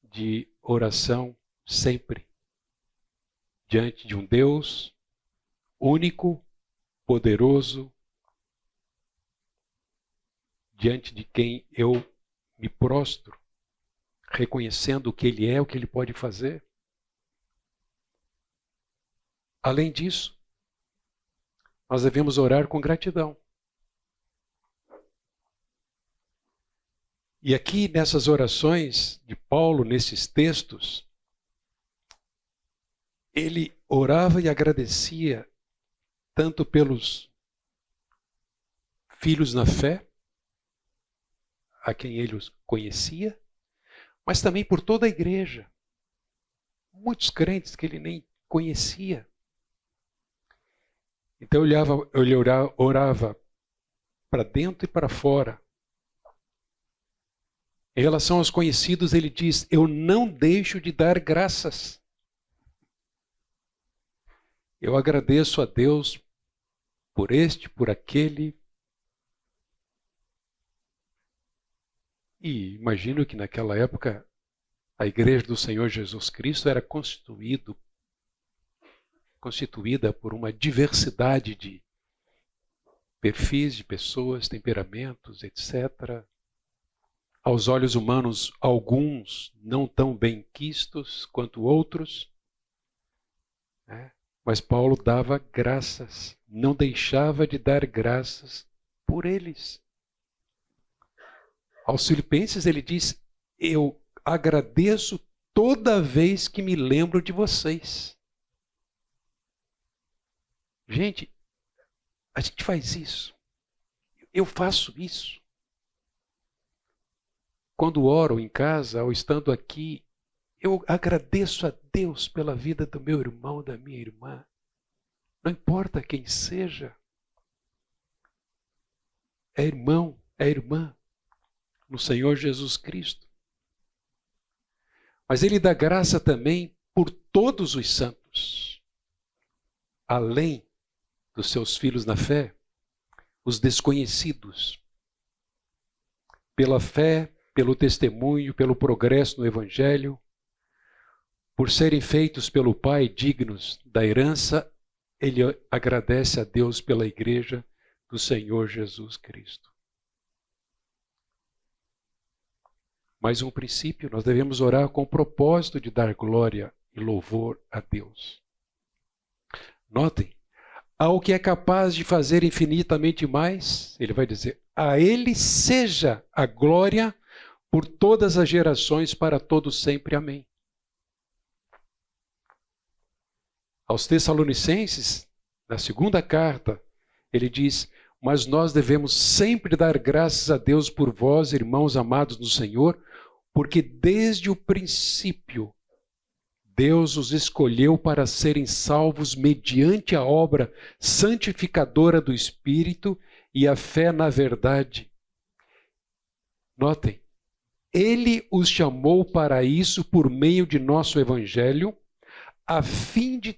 Speaker 1: de oração sempre diante de um Deus único, poderoso, diante de quem eu me prostro, reconhecendo o que Ele é, o que Ele pode fazer? Além disso, nós devemos orar com gratidão. E aqui nessas orações de Paulo, nesses textos, ele orava e agradecia tanto pelos filhos na fé, a quem ele os conhecia, mas também por toda a igreja. Muitos crentes que ele nem conhecia. Então ele orava para dentro e para fora. Em relação aos conhecidos, ele diz: eu não deixo de dar graças. Eu agradeço a Deus por este, por aquele. E imagino que naquela época a igreja do Senhor Jesus Cristo era constituída por uma diversidade de perfis de pessoas, temperamentos, etc. Aos olhos humanos, alguns não tão bem-quistos quanto outros, né? Mas Paulo dava graças, não deixava de dar graças por eles. Aos Filipenses ele diz: eu agradeço toda vez que me lembro de vocês. Gente, a gente faz isso. Eu faço isso. Quando oro em casa ou estando aqui, eu agradeço a Deus pela vida do meu irmão, da minha irmã. Não importa quem seja. É irmão, é irmã no Senhor Jesus Cristo. Mas ele dá graça também por todos os santos, além dos seus filhos na fé, os desconhecidos. Pela fé, pelo testemunho, pelo progresso no Evangelho, por serem feitos pelo Pai dignos da herança, ele agradece a Deus pela igreja do Senhor Jesus Cristo. Mais um princípio, nós devemos orar com o propósito de dar glória e louvor a Deus. Notem, ao que é capaz de fazer infinitamente mais, ele vai dizer: a Ele seja a glória por todas as gerações, para todos sempre. Amém. Aos Tessalonicenses, na segunda carta, ele diz: mas nós devemos sempre dar graças a Deus por vós, irmãos amados no Senhor, porque desde o princípio Deus os escolheu para serem salvos mediante a obra santificadora do Espírito e a fé na verdade. Notem, Ele os chamou para isso por meio de nosso evangelho, a fim de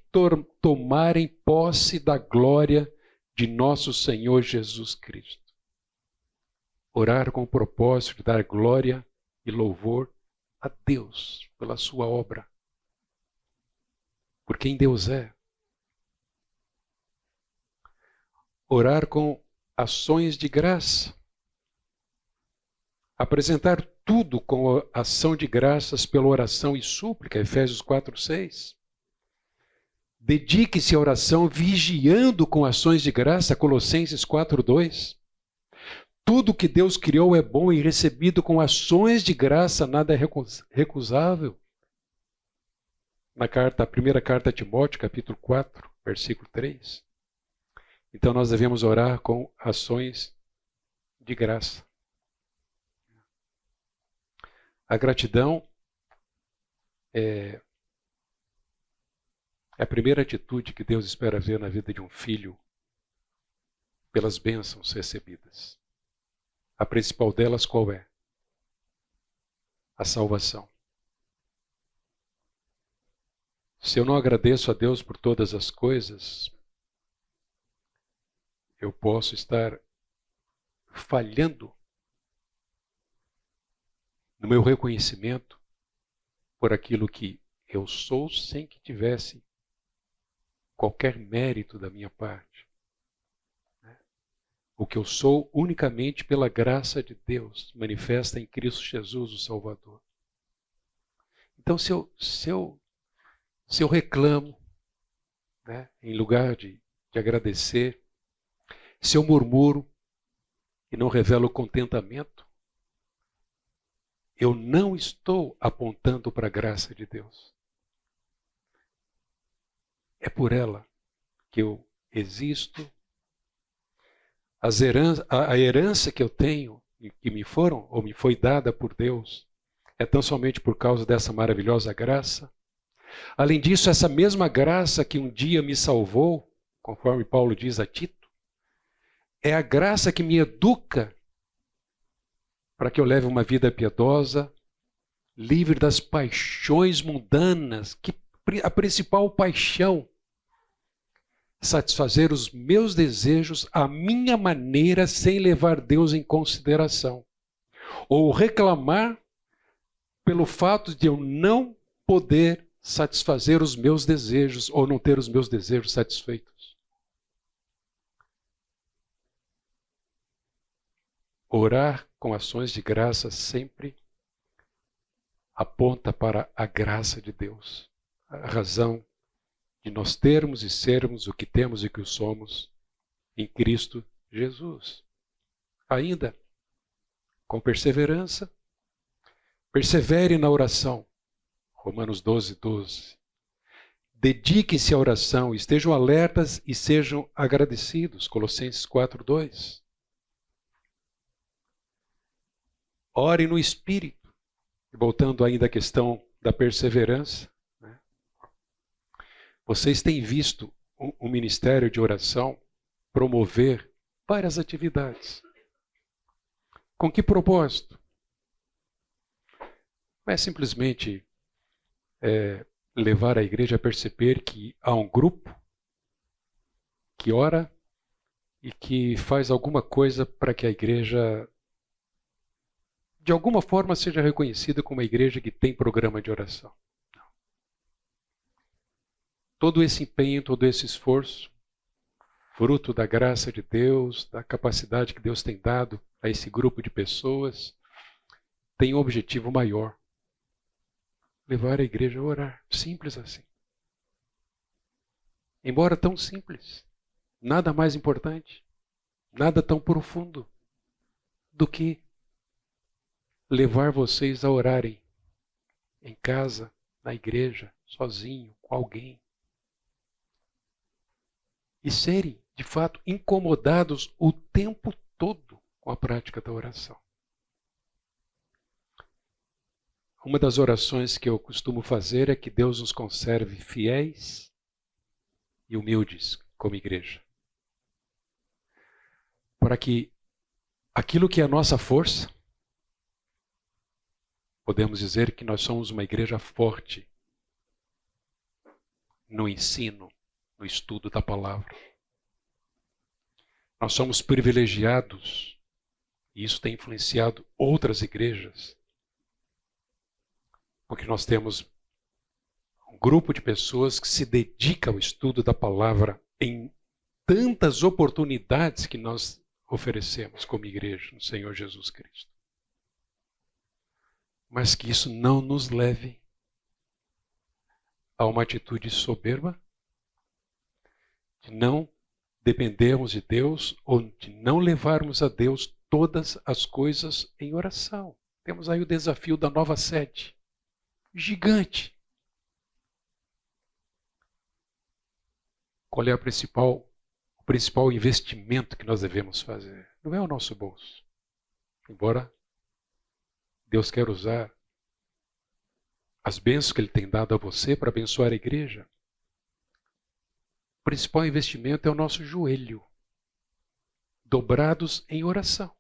Speaker 1: tomarem posse da glória de nosso Senhor Jesus Cristo. Orar com o propósito de dar glória e louvor a Deus pela sua obra, por quem Deus é. Orar com ações de graça. Apresentar tudo com ação de graças pela oração e súplica, Efésios 4:6. Dedique-se à oração vigiando com ações de graça, Colossenses 4:2. Tudo que Deus criou é bom e recebido com ações de graça, nada é recusável. A primeira carta a Timóteo, capítulo 4, versículo 3. Então nós devemos orar com ações de graça. A gratidão é a primeira atitude que Deus espera ver na vida de um filho pelas bênçãos recebidas. A principal delas qual é? A salvação. Se eu não agradeço a Deus por todas as coisas, eu posso estar falhando no meu reconhecimento por aquilo que eu sou sem que tivesse qualquer mérito da minha parte. O que eu sou unicamente pela graça de Deus, manifesta em Cristo Jesus, o Salvador. Então, se eu reclamo, né, em lugar de agradecer, se eu murmuro e não revelo contentamento, eu não estou apontando para a graça de Deus. É por ela que eu existo. A herança que eu tenho, que me foi dada por Deus, é tão somente por causa dessa maravilhosa graça. Além disso, essa mesma graça que um dia me salvou, conforme Paulo diz a Tito, é a graça que me educa para que eu leve uma vida piedosa, livre das paixões mundanas, que a principal paixão, satisfazer os meus desejos à minha maneira, sem levar Deus em consideração. Ou reclamar pelo fato de eu não poder satisfazer os meus desejos, ou não ter os meus desejos satisfeitos. Orar com ações de graça sempre aponta para a graça de Deus, a razão de nós termos e sermos o que temos e que somos em Cristo Jesus. Ainda, com perseverança, persevere na oração. Romanos 12:12. Dediquem-se à oração, estejam alertas e sejam agradecidos. Colossenses 4:2. Ore no Espírito. E voltando ainda à questão da perseverança, né? Vocês têm visto o ministério de oração promover várias atividades. Com que propósito? Não é simplesmente levar a igreja a perceber que há um grupo que ora e que faz alguma coisa para que a igreja, de alguma forma, seja reconhecida como uma igreja que tem programa de oração. Não. Todo esse empenho, todo esse esforço, fruto da graça de Deus, da capacidade que Deus tem dado a esse grupo de pessoas, tem um objetivo maior. Levar a igreja a orar. Simples assim. Embora tão simples, nada mais importante, nada tão profundo do que levar vocês a orarem em casa, na igreja, sozinho, com alguém. E serem, de fato, incomodados o tempo todo com a prática da oração. Uma das orações que eu costumo fazer é que Deus nos conserve fiéis e humildes como igreja. Para que aquilo que é a nossa força, podemos dizer que nós somos uma igreja forte no ensino, no estudo da palavra. Nós somos privilegiados, e isso tem influenciado outras igrejas, porque nós temos um grupo de pessoas que se dedica ao estudo da palavra em tantas oportunidades que nós oferecemos como igreja no Senhor Jesus Cristo. Mas que isso não nos leve a uma atitude soberba, de não dependermos de Deus ou de não levarmos a Deus todas as coisas em oração. Temos aí o desafio da nova sede, gigante. Qual é o principal investimento que nós devemos fazer? Não é o nosso bolso. Embora Deus quer usar as bênçãos que Ele tem dado a você para abençoar a igreja. O principal investimento é o nosso joelho, dobrados em oração.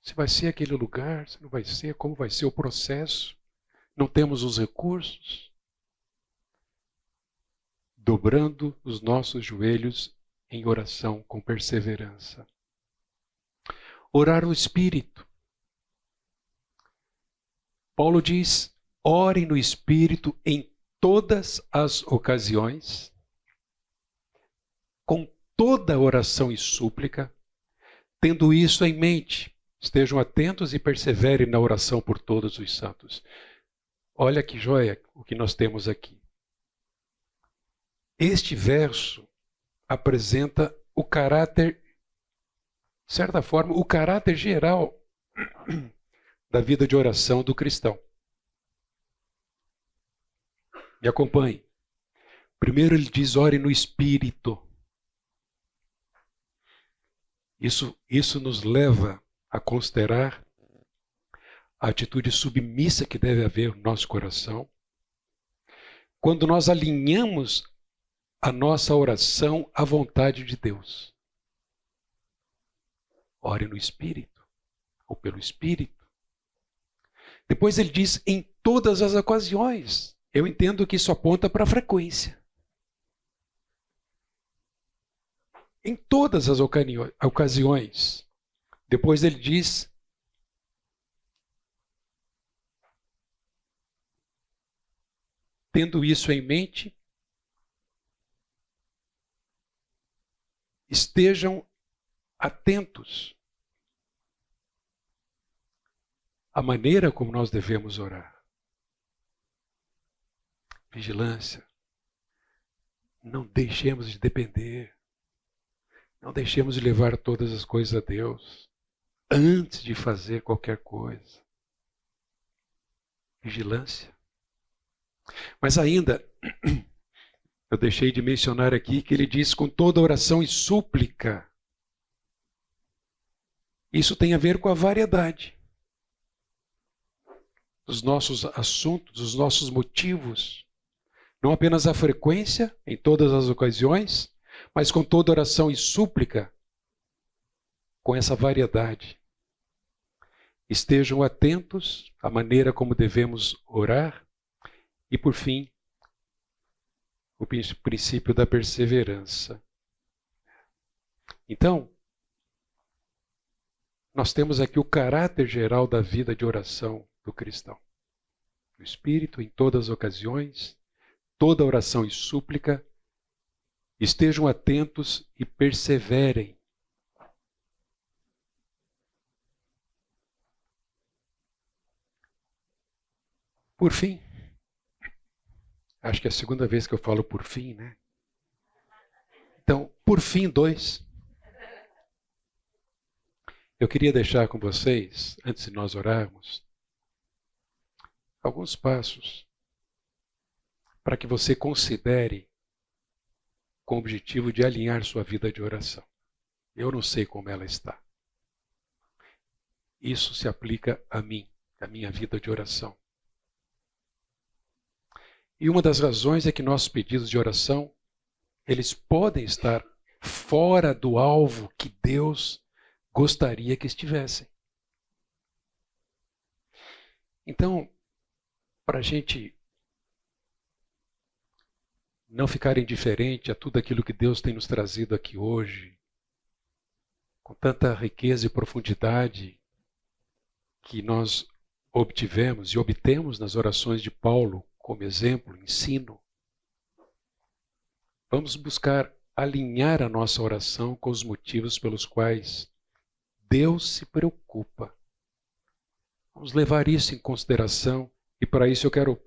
Speaker 1: Se vai ser aquele lugar, se não vai ser, como vai ser o processo. Não temos os recursos. Dobrando os nossos joelhos em oração com perseverança. Orar no Espírito. Paulo diz, ore no Espírito em todas as ocasiões, com toda oração e súplica, tendo isso em mente, estejam atentos e perseverem na oração por todos os santos. Olha que joia o que nós temos aqui. Este verso apresenta o caráter, de certa forma, o caráter geral da vida de oração do cristão. Me acompanhe. Primeiro ele diz, ore no Espírito. Isso nos leva a considerar a atitude submissa que deve haver no nosso coração. Quando nós alinhamos a nossa oração à vontade de Deus. Ore no Espírito, ou pelo Espírito. Depois ele diz, em todas as ocasiões. Eu entendo que isso aponta para a frequência. Em todas as ocasiões. Depois ele diz, tendo isso em mente, estejam atentos à maneira como nós devemos orar. Vigilância. Não deixemos de depender. Não deixemos de levar todas as coisas a Deus antes de fazer qualquer coisa. Vigilância. Mas ainda, eu deixei de mencionar aqui que ele diz com toda oração e súplica. Isso tem a ver com a variedade dos nossos assuntos, dos nossos motivos. Não apenas a frequência, em todas as ocasiões, mas com toda oração e súplica, com essa variedade. Estejam atentos à maneira como devemos orar e, por fim, o princípio da perseverança. Então, nós temos aqui o caráter geral da vida de oração do cristão. O Espírito, em todas as ocasiões, toda oração e súplica, estejam atentos e perseverem. Por fim, acho que é a segunda vez que eu falo por fim, né? Então, por fim, 2. Eu queria deixar com vocês, antes de nós orarmos, alguns passos para que você considere com o objetivo de alinhar sua vida de oração. Eu não sei como ela está. Isso se aplica a mim, a minha vida de oração. E uma das razões é que nossos pedidos de oração, eles podem estar fora do alvo que Deus gostaria que estivessem. Então, para a gente não ficar indiferente a tudo aquilo que Deus tem nos trazido aqui hoje, com tanta riqueza e profundidade que nós obtivemos e obtemos nas orações de Paulo como exemplo, ensino. Vamos buscar alinhar a nossa oração com os motivos pelos quais Deus se preocupa. Vamos levar isso em consideração e para isso eu quero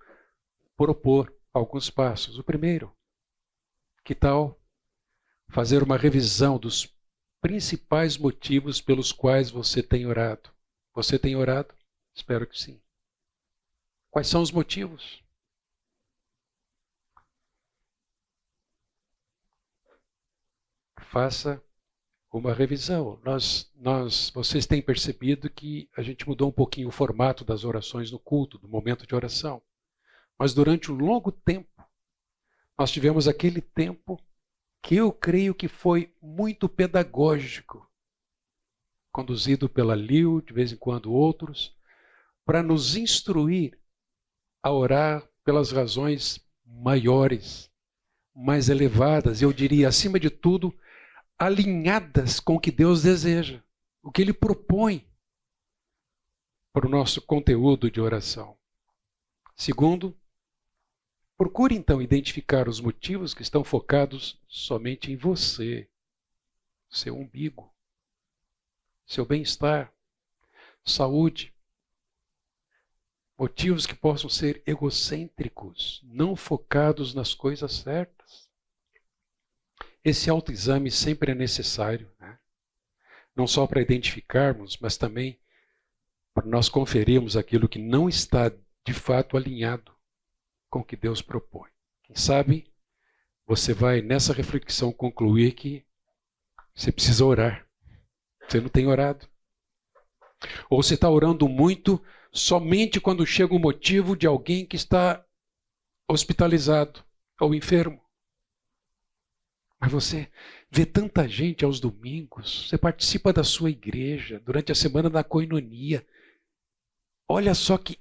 Speaker 1: propor alguns passos. O primeiro, que tal fazer uma revisão dos principais motivos pelos quais você tem orado? Você tem orado? Espero que sim. Quais são os motivos? Faça uma revisão. Vocês têm percebido que a gente mudou um pouquinho o formato das orações no culto, do momento de oração. Mas durante um longo tempo, nós tivemos aquele tempo que eu creio que foi muito pedagógico, conduzido pela Lil, de vez em quando outros, para nos instruir a orar pelas razões maiores, mais elevadas, eu diria, acima de tudo, alinhadas com o que Deus deseja, o que Ele propõe para o nosso conteúdo de oração. Segundo, procure então identificar os motivos que estão focados somente em você, seu umbigo, seu bem-estar, saúde. Motivos que possam ser egocêntricos, não focados nas coisas certas. Esse autoexame sempre é necessário, né? Não só para identificarmos, mas também para nós conferirmos aquilo que não está de fato alinhado com o que Deus propõe. Quem sabe você vai nessa reflexão concluir que você precisa orar. Você não tem orado. Ou você está orando muito somente quando chega o motivo de alguém que está hospitalizado ou enfermo. Mas você vê tanta gente aos domingos, você participa da sua igreja, durante a semana da coinonia. Olha só que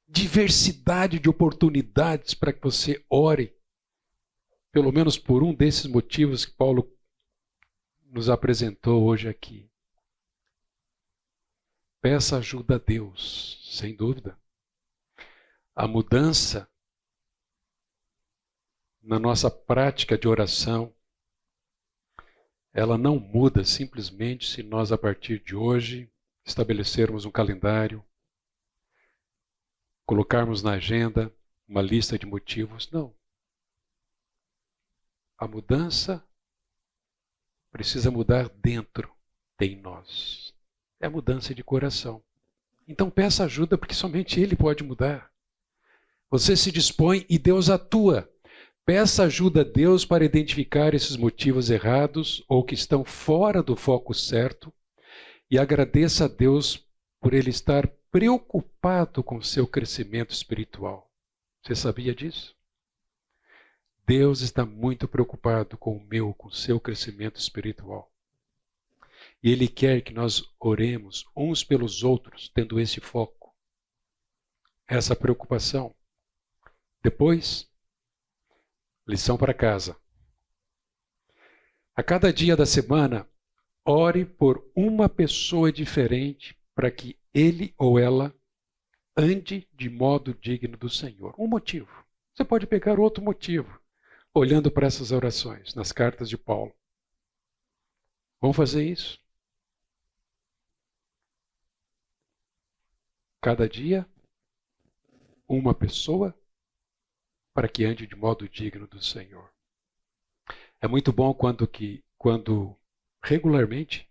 Speaker 1: diversidade de oportunidades para que você ore, pelo menos por um desses motivos que Paulo nos apresentou hoje aqui. Peça ajuda a Deus, sem dúvida. A mudança na nossa prática de oração, ela não muda simplesmente se nós, a partir de hoje, estabelecermos um calendário, colocarmos na agenda uma lista de motivos. Não. A mudança precisa mudar dentro de nós. É a mudança de coração. Então peça ajuda, porque somente Ele pode mudar. Você se dispõe e Deus atua. Peça ajuda a Deus para identificar esses motivos errados ou que estão fora do foco certo e agradeça a Deus por Ele estar preocupado com o seu crescimento espiritual. Você sabia disso? Deus está muito preocupado com com o seu crescimento espiritual. E Ele quer que nós oremos uns pelos outros, tendo esse foco, essa preocupação. Depois, lição para casa. A cada dia da semana, ore por uma pessoa diferente para que ele ou ela ande de modo digno do Senhor. Um motivo. Você pode pegar outro motivo, olhando para essas orações, nas cartas de Paulo. Vamos fazer isso? Cada dia, uma pessoa para que ande de modo digno do Senhor. É muito bom quando regularmente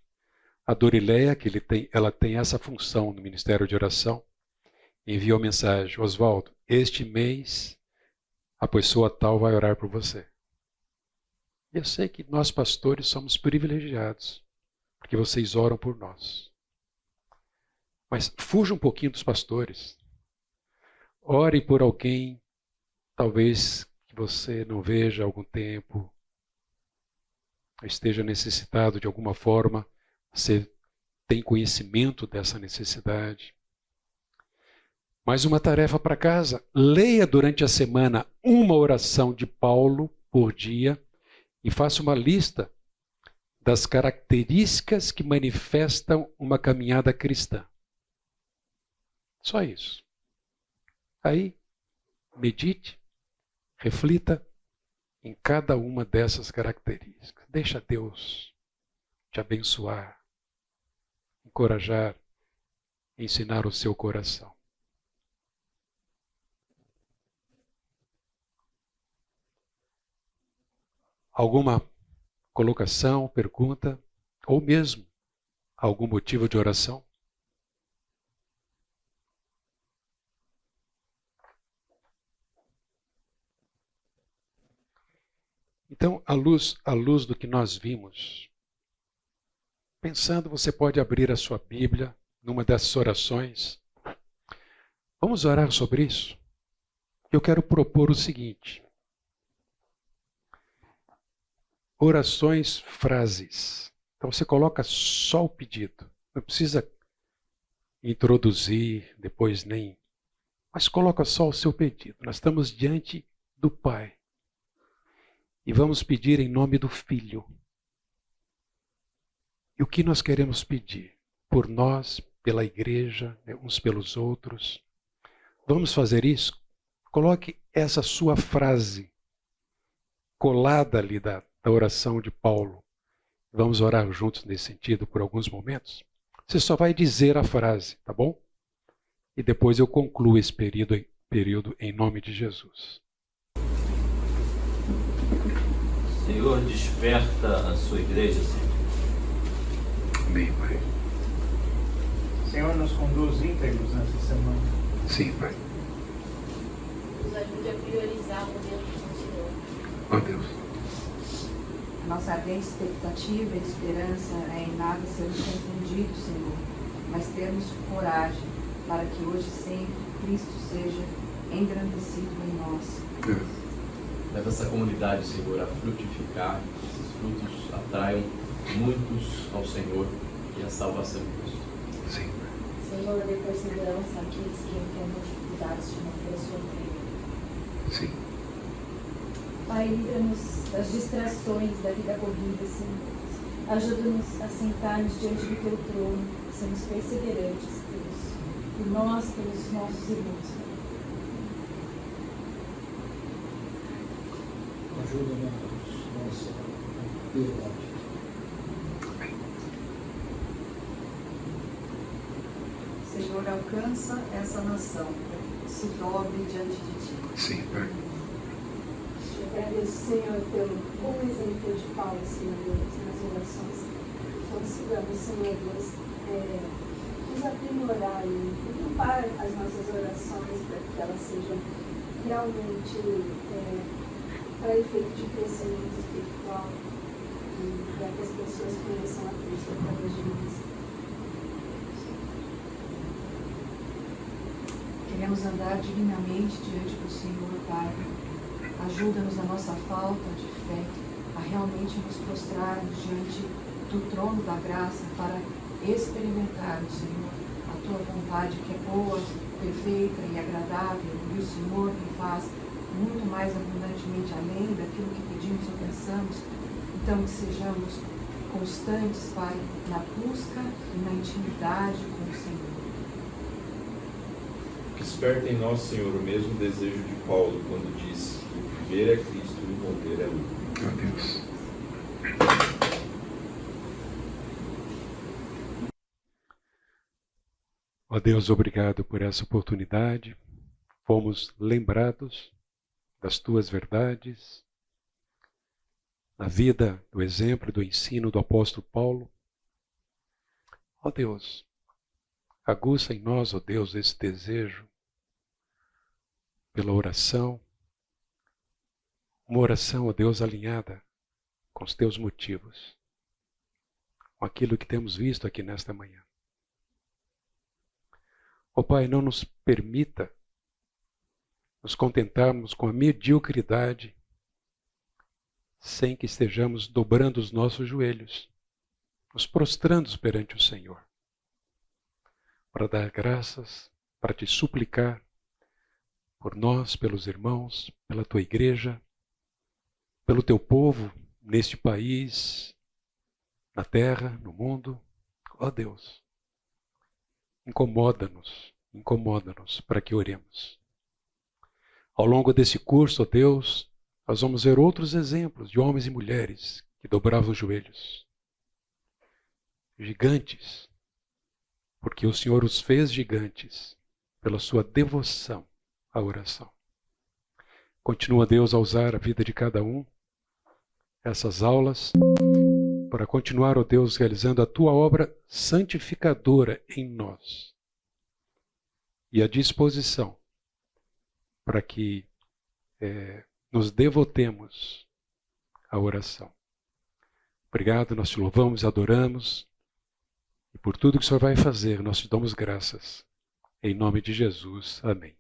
Speaker 1: a Dorileia, ela tem essa função no Ministério de Oração, envia uma mensagem: Oswaldo, este mês a pessoa tal vai orar por você. Eu sei que nós pastores somos privilegiados, porque vocês oram por nós. Mas fuja um pouquinho dos pastores. Ore por alguém, talvez que você não veja há algum tempo, esteja necessitado de alguma forma, você tem conhecimento dessa necessidade. Mais uma tarefa para casa. Leia durante a semana uma oração de Paulo por dia e faça uma lista das características que manifestam uma caminhada cristã. Só isso. Aí, medite, reflita em cada uma dessas características. Deixa Deus te abençoar, encorajar, ensinar o seu coração. Alguma colocação, pergunta, ou mesmo algum motivo de oração? Então, à luz do que nós vimos, pensando, você pode abrir a sua Bíblia numa dessas orações. Vamos orar sobre isso? Eu quero propor o seguinte: orações, frases. Então você coloca só o pedido. Não precisa introduzir, depois nem. Mas coloca só o seu pedido. Nós estamos diante do Pai. E vamos pedir em nome do Filho. E o que nós queremos pedir? Por nós, pela igreja, uns pelos outros. Vamos fazer isso? Coloque essa sua frase colada ali da oração de Paulo. Vamos orar juntos nesse sentido por alguns momentos. Você só vai dizer a frase, tá bom? E depois eu concluo esse período em nome de Jesus.
Speaker 2: Senhor, desperta a sua igreja, Senhor.
Speaker 1: Amém, Pai.
Speaker 3: Senhor, nos conduz íntegros nessa semana.
Speaker 1: Sim, Pai.
Speaker 4: Nos ajude a priorizar o momento com o Senhor.
Speaker 1: Ó Deus.
Speaker 5: Nossa ardente expectativa e esperança é em nada sermos confundidos, Senhor, mas termos coragem para que hoje sempre Cristo seja engrandecido em nós.
Speaker 2: Leva essa comunidade, Senhor, a frutificar, que esses frutos atraiam muitos ao Senhor e a salvação de Cristo.
Speaker 1: Sim.
Speaker 4: Senhor, dê perseverança àqueles que enfrentam dificuldades de manter a sua fé.
Speaker 1: Sim.
Speaker 4: Pai, livra-nos das distrações da vida corrida, Senhor. Ajuda-nos a sentar-nos diante do Teu trono, sermos perseverantes, Deus, por nós, pelos nossos irmãos.
Speaker 3: Ajuda-nos, nossa piedade.
Speaker 5: Senhor, alcança essa nação, se dobre diante de Ti.
Speaker 1: Sim, Pai.
Speaker 6: Eu agradeço, Senhor, pelo bom exemplo de Paulo, Senhor Deus, nas orações. Consigamos, Senhor Deus, nos aprimorar e limpar as nossas orações para que elas sejam realmente para efeito de crescimento espiritual e para que as pessoas conheçam a Cristo através de nós.
Speaker 5: Queremos andar dignamente diante do Senhor, Pai. Ajuda-nos na nossa falta de fé a realmente nos prostrarmos diante do trono da graça para experimentar, Senhor, a Tua vontade que é boa, perfeita e agradável, e o Senhor que faz muito mais abundantemente além daquilo que pedimos ou pensamos. Então, que sejamos constantes, Pai, na busca e na intimidade com o Senhor.
Speaker 7: Desperta em nós, Senhor, o mesmo desejo de Paulo quando disse que o viver é Cristo e o morrer é lucro.
Speaker 1: Ó Deus. Ó Deus, obrigado por essa oportunidade. Fomos lembrados das Tuas verdades, na vida, do exemplo, do ensino do apóstolo Paulo. Ó Deus, aguça em nós, ó Deus, esse desejo pela oração, uma oração, ó Deus, alinhada com os Teus motivos, com aquilo que temos visto aqui nesta manhã. Ó Pai, não nos permita nos contentarmos com a mediocridade sem que estejamos dobrando os nossos joelhos, nos prostrando perante o Senhor, para dar graças, para te suplicar por nós, pelos irmãos, pela tua igreja, pelo teu povo neste país, na terra, no mundo. Ó Deus, incomoda-nos para que oremos. Ao longo desse curso, ó Deus, nós vamos ver outros exemplos de homens e mulheres que dobravam os joelhos. Gigantes, porque o Senhor os fez gigantes pela sua devoção à oração. Continua, Deus, a usar a vida de cada um, essas aulas, para continuar, ó Deus, realizando a tua obra santificadora em nós. E a disposição para que nos devotemos à oração. Obrigado, nós te louvamos e adoramos. E por tudo que o Senhor vai fazer, nós te damos graças. Em nome de Jesus. Amém.